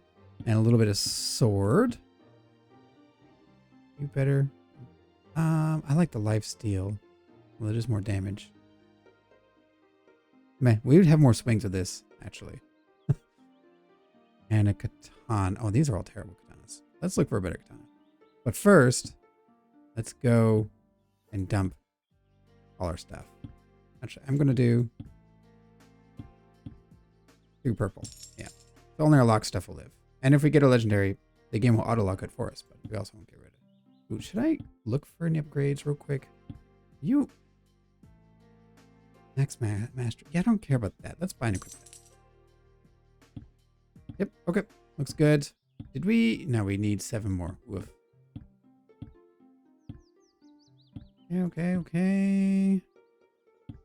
And a little bit of sword. You better. I like the life steal. Well, it is more damage. Man, we would have more swings with this, actually. And a katana. Oh, these are all terrible katanas. Let's look for a better katana. But first, let's go and dump all our stuff. Actually, I'm going to do 2 purple. Yeah. So only our lock stuff will live. And if we get a legendary, the game will auto-lock it for us, but we also won't get rid of it. Ooh, should I look for any upgrades real quick? You... Next master. Yeah, I don't care about that. Let's buy an equipment. Yep, okay. Looks good. Did we... No, we need 7 more. Woof. Okay.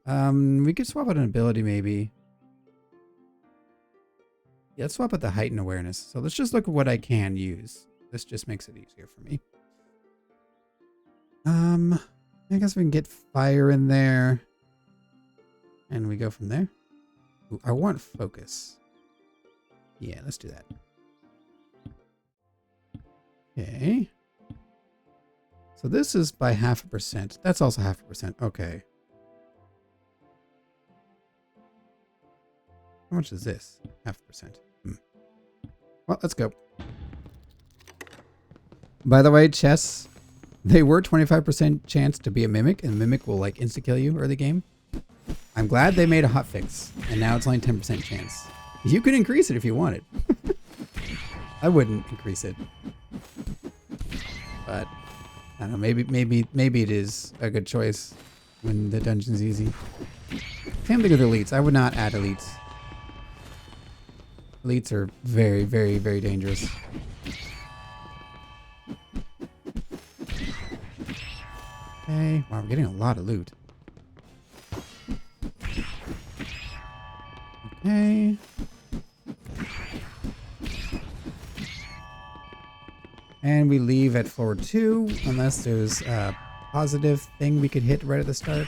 We could swap out an ability, maybe. Yeah, let's swap out the height and awareness. So let's just look at what I can use. This just makes it easier for me. I guess we can get fire in there. And we go from there. Ooh, I want focus. Yeah, let's do that. Okay. So this is by 0.5%. That's also 0.5%. Okay. How much is this? 0.5%. Well, let's go. By the way, chess, they were 25% chance to be a mimic, and mimic will like insta-kill you early game. I'm glad they made a hotfix, and now it's only 10% chance. You can increase it if you wanted. I wouldn't increase it. But I don't know, maybe it is a good choice when the dungeon's easy. Same thing with elites. I would not add elites. Elites are very, very, very dangerous. Okay. Wow, we're getting a lot of loot. Okay. And we leave at floor 2, unless there's a positive thing we could hit right at the start.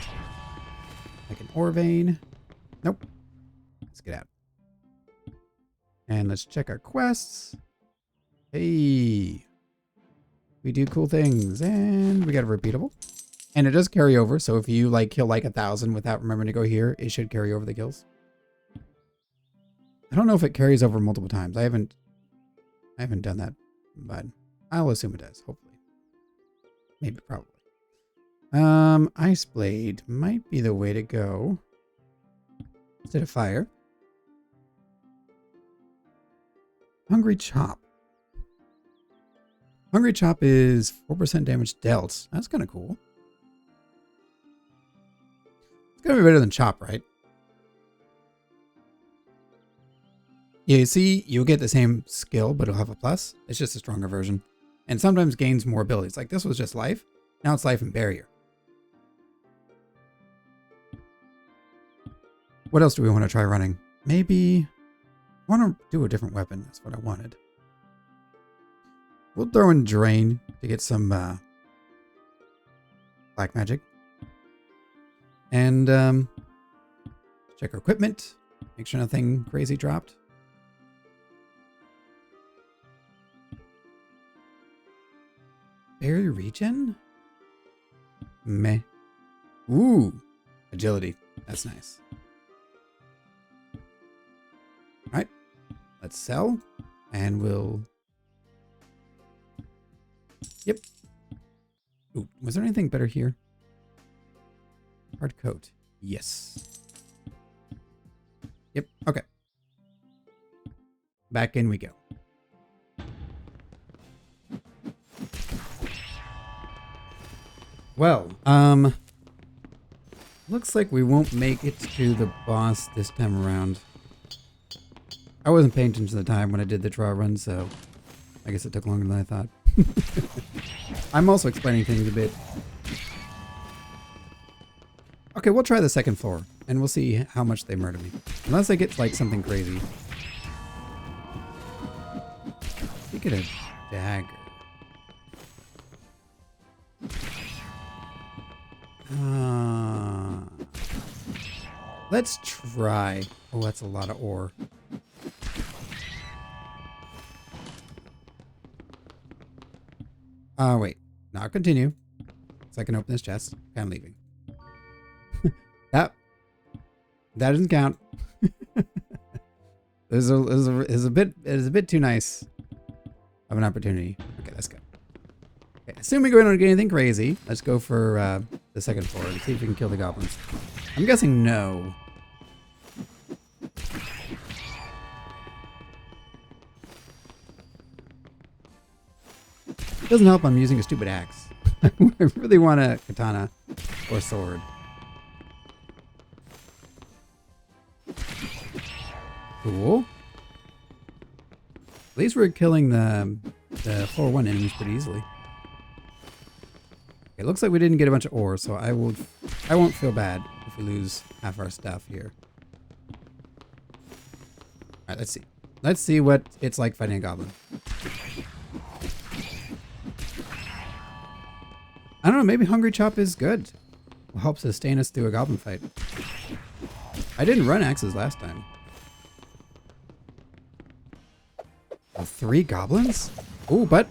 Like an ore vein. Nope. Let's get out. And let's check our quests. Hey. We do cool things. And we got a repeatable. And it does carry over, so if you like kill like 1,000 without remembering to go here, it should carry over the kills. I don't know if it carries over multiple times. I haven't done that, but I'll assume it does, hopefully. Maybe, probably. Ice Blade might be the way to go. Instead of fire. Hungry Chop. Hungry Chop is 4% damage dealt. That's kind of cool. It's gotta be better than Chop, right? Yeah, you see, you'll get the same skill, but it'll have a plus. It's just a stronger version. And sometimes gains more abilities. Like this was just life. Now it's life and barrier. What else do we want to try running? Maybe I want to do a different weapon. That's what I wanted. We'll throw in Drain to get some black magic. And check our equipment. Make sure nothing crazy dropped. Berry regen? Meh. Ooh. Agility. That's nice. Alright. Let's sell. And we'll... Yep. Ooh, was there anything better here? Hard coat. Yes. Yep. Okay. Back in we go. Well, looks like we won't make it to the boss this time around. I wasn't paying attention to the time when I did the trial run, so I guess it took longer than I thought. I'm also explaining things a bit. Okay, we'll try the second floor, and we'll see how much they murder me. Unless I get, like, something crazy. You get a dagger. Let's try. Oh, that's a lot of ore. Wait. Now continue. So I can open this chest. Okay, I'm leaving. That doesn't count. Is a bit too nice of an opportunity. Okay, let's go. Okay, assuming we don't get anything crazy, let's go for the second floor and see if we can kill the goblins. I'm guessing no. It doesn't help I'm using a stupid axe. I really want a katana or sword. Cool. At least we're killing the floor 1 enemies pretty easily. It looks like we didn't get a bunch of ore, so I won't feel bad if we lose half our stuff here. Alright, let's see. Let's see what it's like fighting a goblin. I don't know, maybe Hungry Chop is good. Will help sustain us through a goblin fight. I didn't run axes last time. Oh, 3 goblins? Ooh, but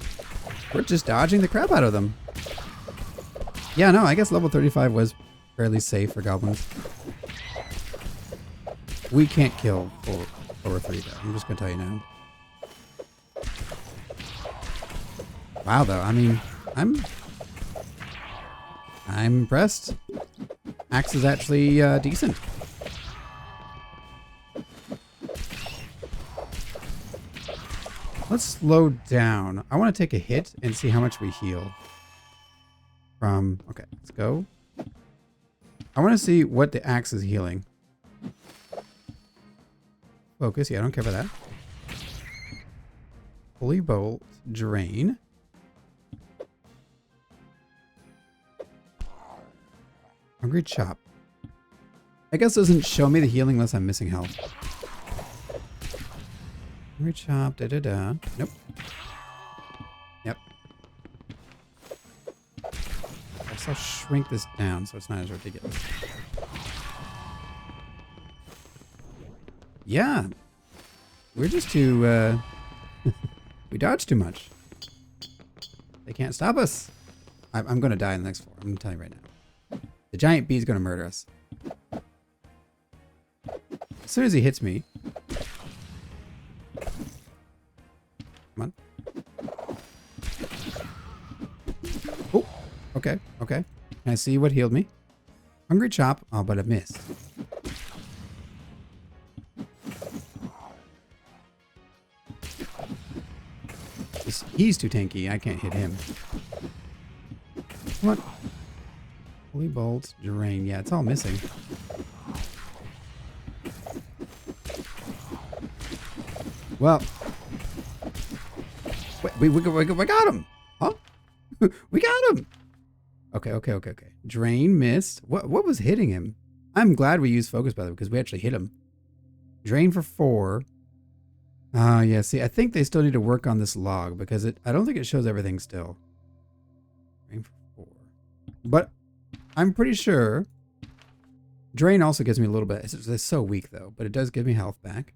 we're just dodging the crap out of them. Yeah, no, I guess level 35 was fairly safe for goblins. We can't kill over 3 though. I'm just gonna tell you now. Wow, though, I mean, I'm impressed. Axe is actually decent. Let's slow down. I want to take a hit and see how much we heal. Okay, let's go. I want to see what the axe is healing. Focus, yeah, I don't care about that. Holy Bolt, Drain. Hungry Chop. I guess it doesn't show me the healing unless I'm missing health. Hungry Chop, da-da-da. Nope. Yep. I guess I'll shrink this down so it's not as ridiculous. Yeah. We're just too, we dodge too much. They can't stop us. I'm going to die in the next floor. I'm going to tell you right now. The giant bee is going to murder us. As soon as he hits me. Come on. Oh, okay, okay. Can I see what healed me? Hungry Chop. Oh, but I missed. He's too tanky. I can't hit him. What? Holy Bolt, Drain. Yeah, it's all missing. Well. Wait, we got him! Huh? We got him! Okay. Drain missed. What was hitting him? I'm glad we used focus, by the way, because we actually hit him. Drain for 4. Yeah, see, I think they still need to work on this log because I don't think it shows everything still. Drain for 4. But I'm pretty sure Drain also gives me a little bit. It's so weak, though, but it does give me health back.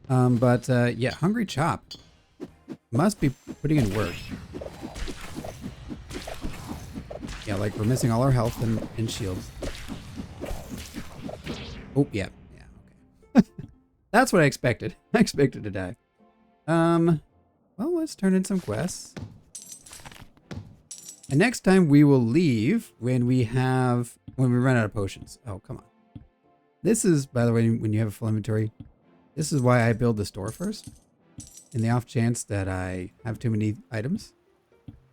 Yeah, Hungry Chop must be putting in work. Yeah, like we're missing all our health and shields. Oh, yeah. Yeah, okay. That's what I expected. I expected to die. Well, let's turn in some quests. And next time we will leave when we run out of potions. Oh, come on. This is, by the way, when you have a full inventory, this is why I build the store first. In the off chance that I have too many items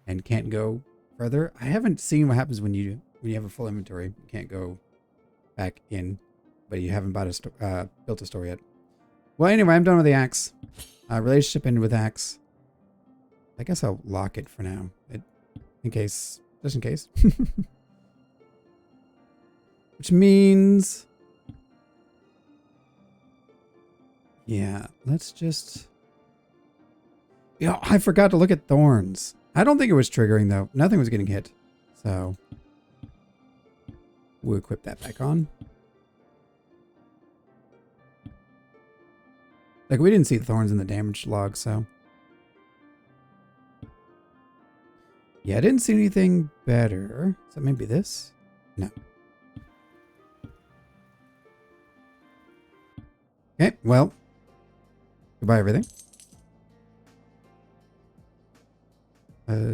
and can't go further. I haven't seen what happens when you have a full inventory. You can't go back in, but you haven't built a store yet. Well, anyway, I'm done with the axe. Relationship ended with axe. I guess I'll lock it for now. Just in case. Which means... Yeah, let's just... Yeah, I forgot to look at thorns. I don't think it was triggering, though. Nothing was getting hit. So... we'll equip that back on. Like, we didn't see thorns in the damage log, so... Yeah, I didn't see anything better. So maybe this? No. Okay, well. Goodbye, everything.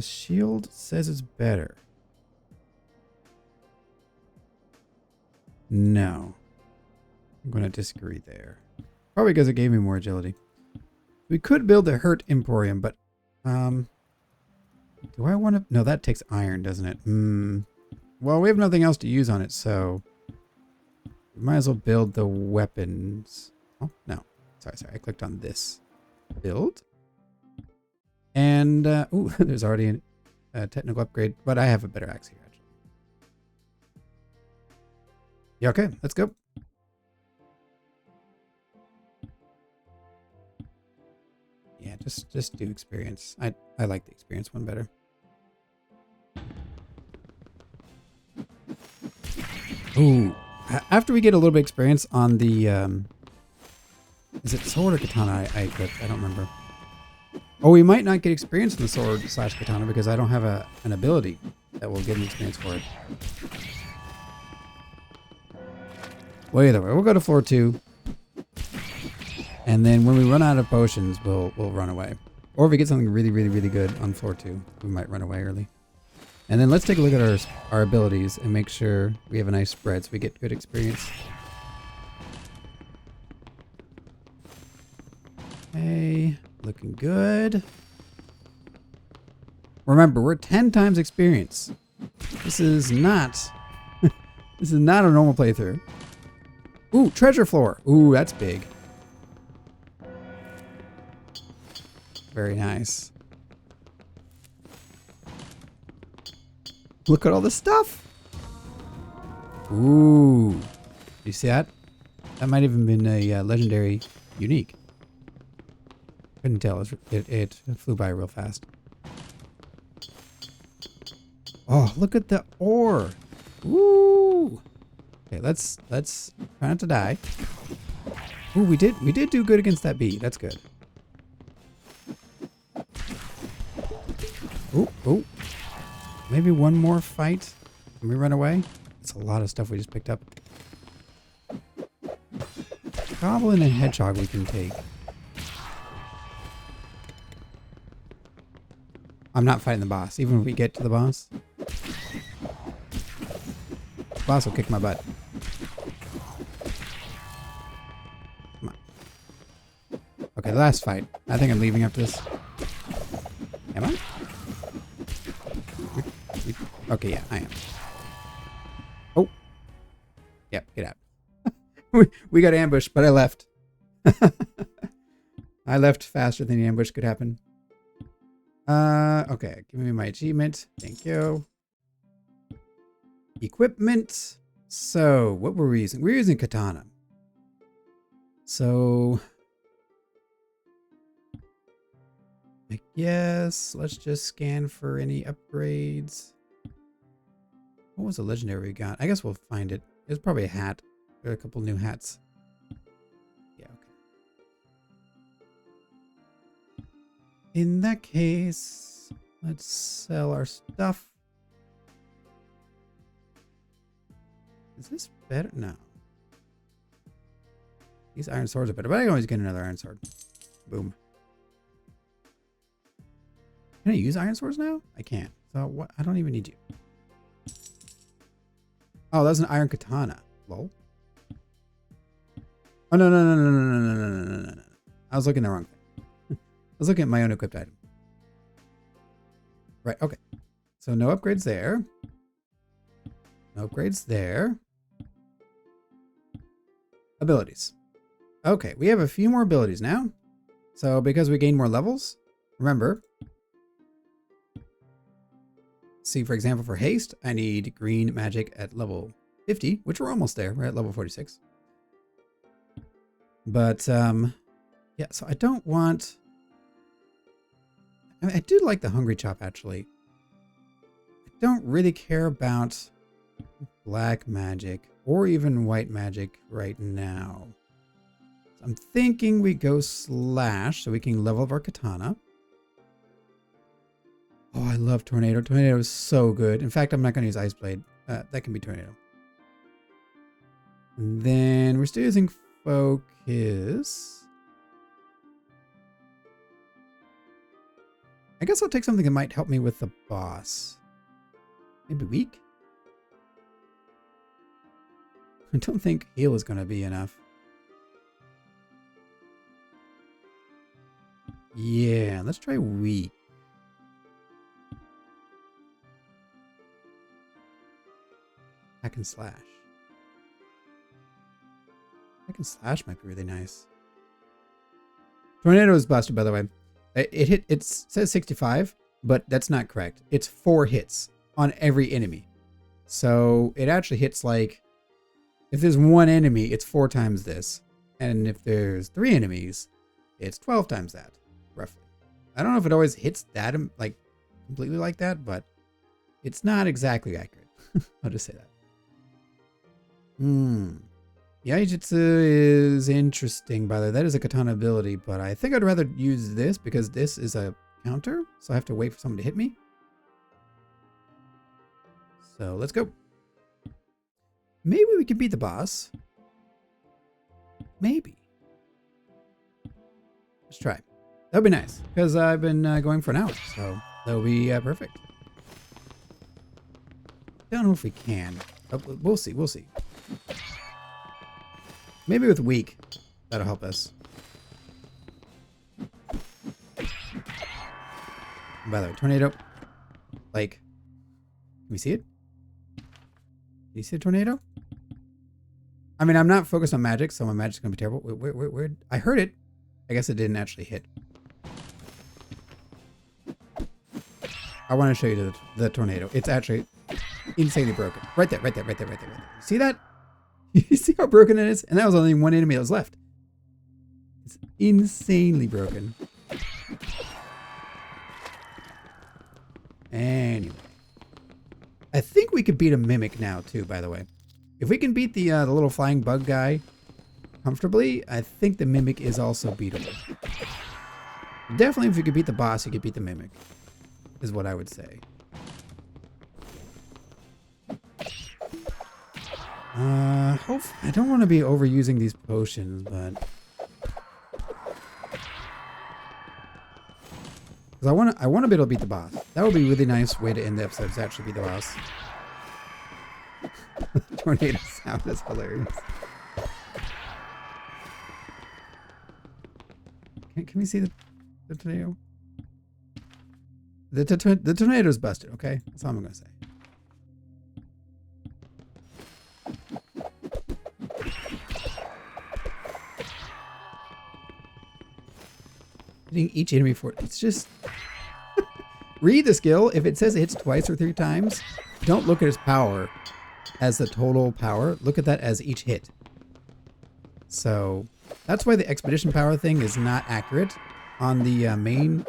Shield says it's better. No. I'm going to disagree there. Probably because it gave me more agility. We could build a Hurt Emporium, but... do I want to... No, that takes iron, doesn't it? Well, we have nothing else to use on it, so... we might as well build the weapons. Oh, no. Sorry. I clicked on this. Build. And, ooh, there's already a technical upgrade, but I have a better axe here, actually. Yeah, okay. Let's go. Yeah, just do experience. I like the experience one better. Ooh. After we get a little bit of experience on the, is it sword or katana I equipped? I don't remember. Oh, we might not get experience in the sword / katana because I don't have an ability that will give me experience for it. Well, either way, we'll go to floor 2. And then when we run out of potions, we'll run away. Or if we get something really, really, really good on floor 2, we might run away early. And then let's take a look at our abilities and make sure we have a nice spread so we get good experience. Okay, looking good. Remember, we're 10 times experience. This is not this is not a normal playthrough. Ooh, treasure floor. Ooh, that's big. Very nice. Look at all this stuff. Ooh. You see that? That might have even been a legendary unique. Couldn't tell. It flew by real fast. Oh, look at the ore. Ooh. Okay, let's try not to die. Ooh, we did do good against that bee. That's good. Ooh. Maybe one more fight. Can we run away? That's a lot of stuff we just picked up. Goblin and hedgehog we can take. I'm not fighting the boss. Even if we get to the boss. The boss will kick my butt. Come on. Okay, last fight. I think I'm leaving after this. Am I? Okay, yeah, I am. Oh. Yep, get out. we got ambushed, but I left. I left faster than the ambush could happen. Okay, give me my achievement. Thank you. Equipment. So, what were we using? We were using katana. So, I guess let's just scan for any upgrades. What was the legendary we got? I guess we'll find it. It's probably a hat. There are a couple new hats. Yeah, okay. In that case, let's sell our stuff. Is this better? No. These iron swords are better, but I can always get another iron sword. Boom. Can I use iron swords now? I can't. So what? I don't even need you. Oh, that's an iron katana. Lol. Oh, no, no, no, no, no, no, no, no, no, no, no. I was looking at the wrong thing. I was looking at my own equipped item. Right, okay. So no upgrades there. No upgrades there. Abilities. Okay, we have a few more abilities now. So because we gain more levels, remember, see, for example, for haste, I need green magic at level 50, which we're almost there. We're at level 46. But, yeah, so I don't want... I do like the Hungry Chop, actually. I don't really care about black magic or even white magic right now. So I'm thinking we go slash so we can level up our katana. Oh, I love Tornado. Tornado is so good. In fact, I'm not going to use Ice Blade. That can be Tornado. And then we're still using Focus. I guess I'll take something that might help me with the boss. Maybe Weak? I don't think Heal is going to be enough. Yeah, let's try Weak. Hack and Slash. Hack and Slash might be really nice. Tornado is busted, by the way. It says 65, but that's not correct. It's 4 hits on every enemy. So it actually hits like, if there's 1 enemy, it's 4 times this. And if there's 3 enemies, it's 12 times that, roughly. I don't know if it always hits that, like, completely like that, but it's not exactly accurate. I'll just say that. Yaijutsu is interesting, by the way. That is a katana ability, but I think I'd rather use this because this is a counter, so I have to wait for someone to hit me. So let's go. Maybe we could beat the boss. Maybe. Let's try. That would be nice, because I've been going for an hour, so that would be perfect. Don't know if we can. Oh, we'll see, we'll see. Maybe with Weak, that'll help us. By the way, Tornado, like, can we see it? Can you see a tornado? I mean, I'm not focused on magic, so my magic's gonna be terrible. Where? I heard it. I guess it didn't actually hit. I want to show you the tornado. It's actually insanely broken. Right there, right there, right there, right there, right there. See that? You see how broken it is? And that was only 1 enemy that was left. It's insanely broken. Anyway. I think we could beat a Mimic now, too, by the way. If we can beat the little flying bug guy comfortably, I think the Mimic is also beatable. Definitely, if you could beat the boss, you could beat the Mimic, is what I would say. I don't want to be overusing these potions, but because I want to be able to beat the boss. That would be a really nice way to end the episode, to actually beat the boss. Tornado sound is hilarious. Can we see the tornado? The tornado's busted. Okay, that's all I'm gonna say. Hitting each enemy for it's just read the skill. If it says it hits twice or 3 times, don't look at its power. as the total power. Look at that as each hit. So that's why the expedition power thing is not accurate on the main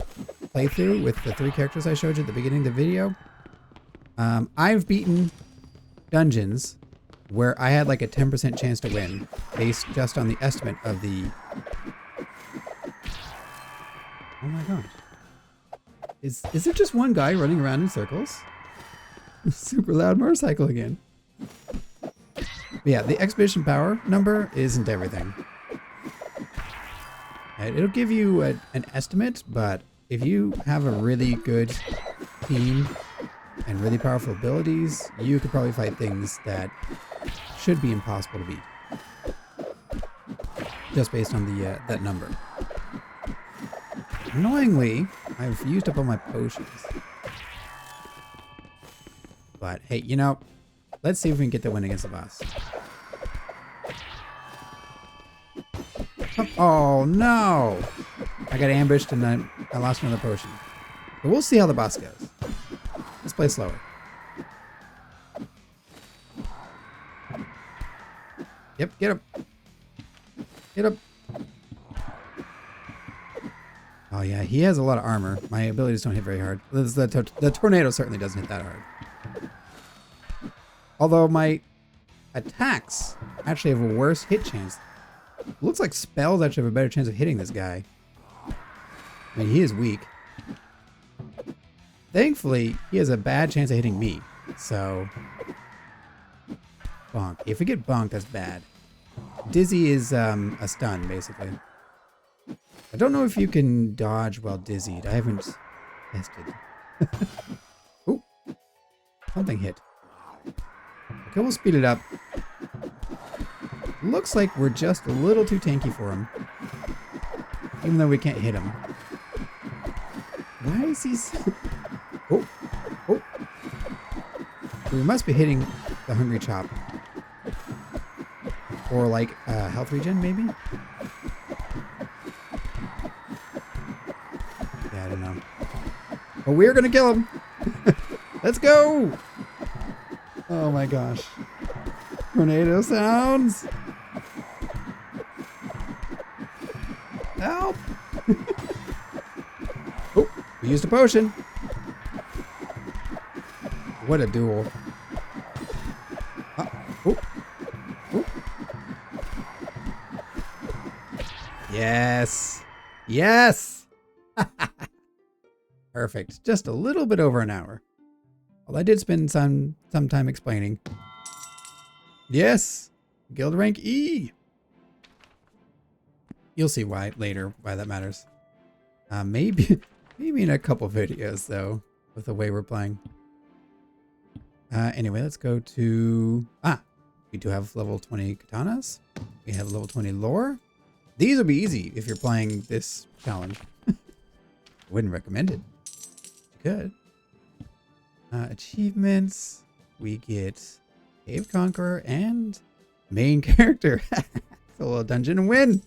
playthrough with the 3 characters I showed you at the beginning of the video. I've beaten dungeons where I had like a 10% chance to win based just on the estimate of the... Oh my gosh. Is there just one guy running around in circles? Super loud motorcycle again. But yeah, the expedition power number isn't everything. It'll give you an estimate, but if you have a really good team and really powerful abilities, you could probably fight things that should be impossible to beat. Just based on the that number. Annoyingly, I've used up all my potions. But hey, you know, let's see if we can get the win against the boss. Oh no! I got ambushed and then I lost another potion. But we'll see how the boss goes. Let's play slower. Yep, get him. Get him. Oh yeah, he has a lot of armor. My abilities don't hit very hard. The tornado certainly doesn't hit that hard. Although my attacks actually have a worse hit chance. It looks like spells actually have a better chance of hitting this guy. I mean, he is weak. Thankfully, he has a bad chance of hitting me. So, bonk. If we get bonked, that's bad. Dizzy is a stun, basically. I don't know if you can dodge while dizzied. I haven't tested. Ooh, something hit. Okay, we'll speed it up. Looks like we're just a little too tanky for him. Even though we can't hit him. Why is he so... Oh, oh. We must be hitting the Hungry Chop. Or like health regen, maybe? Yeah, I don't know. But we're gonna kill him! Let's go! Oh my gosh. Tornado sounds! Help! Oh, we used a potion. What a duel. Oh, oh. Yes! Yes! Perfect. Just a little bit over an hour. Well, I did spend some time explaining. Yes! Guild rank E! You'll see why later, why that matters. Maybe in a couple videos, though, with the way we're playing. Anyway, let's go to... we do have level 20 katanas. We have level 20 lore. These will be easy if you're playing this challenge. Wouldn't recommend it. Good. Achievements. We get Cave Conqueror and main character. A little dungeon and win.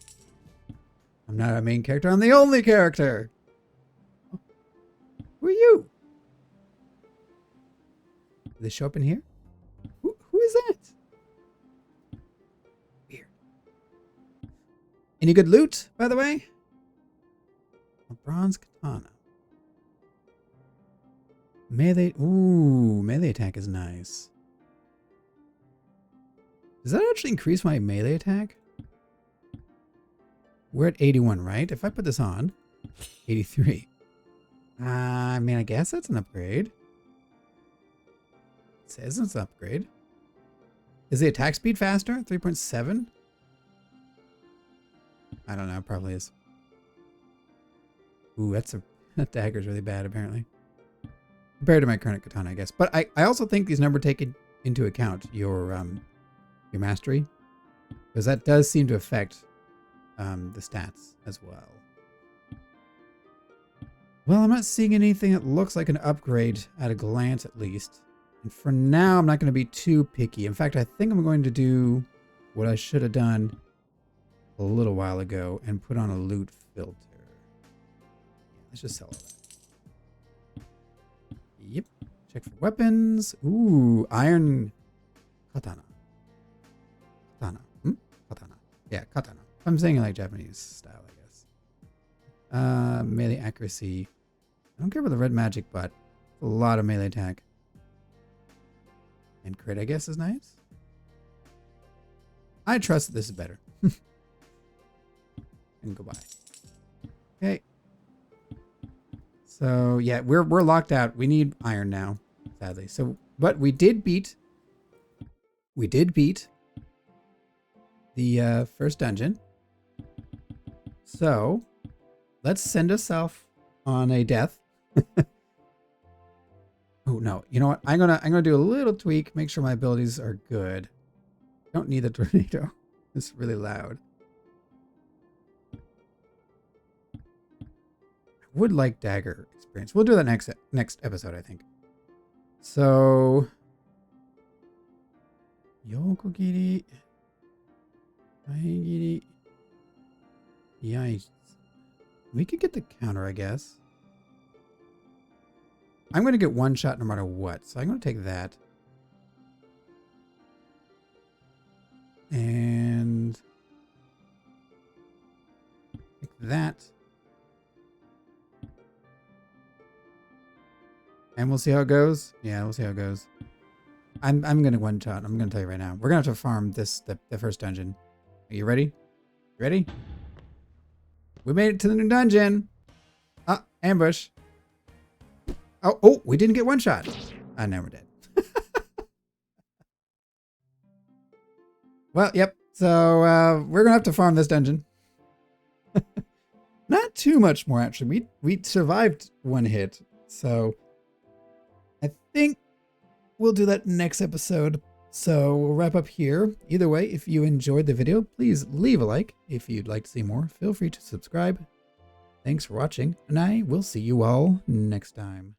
I'm not a main character. I'm the only character. Who are you? Do they show up in here? Who is that? Weird. Any good loot, by the way? A bronze katana. Melee. Ooh, melee attack is nice. Does that actually increase my melee attack? We're at 81, right? If I put this on, 83. I mean, I guess that's an upgrade. It says it's an upgrade. Is the attack speed faster? 3.7? I don't know. It probably is. Ooh, that dagger's really bad, apparently. Compared to my current katana, I guess. But I also think these numbers take into account your mastery. Because that does seem to affect the stats as well. Well, I'm not seeing anything that looks like an upgrade at a glance, at least. And for now, I'm not going to be too picky. In fact, I think I'm going to do what I should have done a little while ago and put on a loot filter. Let's just sell all that. Yep. Check for weapons. Ooh, iron Katana. Katana. Katana. Yeah, katana. I'm saying it like Japanese style, I guess. Melee accuracy. I don't care about the red magic, but a lot of melee attack. And crit, I guess, is nice. I trust that this is better. And go by. Okay. So yeah, we're locked out. We need iron now, sadly. So, but we did beat the first dungeon. So let's send us off on a death. Oh no, you know what? I'm gonna do a little tweak, make sure my abilities are good. Don't need the tornado. It's really loud. I would like dagger experience. We'll do that next episode, I think. So Yokogiri. Aigiri. Yikes. We could get the counter, I guess. I'm going to get one shot no matter what, so I'm going to take that. And take that. And we'll see how it goes. Yeah, we'll see how it goes. I'm going to one shot. I'm going to tell you right now. We're going to have to farm the first dungeon. Are you ready? Ready? We made it to the new dungeon. Ah, ambush. Oh, we didn't get one shot. Now we're dead. Well, yep. So we're gonna have to farm this dungeon. Not too much more, actually. We survived one hit, so I think we'll do that next episode. So we'll wrap up here. Either way, if you enjoyed the video, please leave a like. If you'd like to see more, feel free to subscribe. Thanks for watching, and I will see you all next time.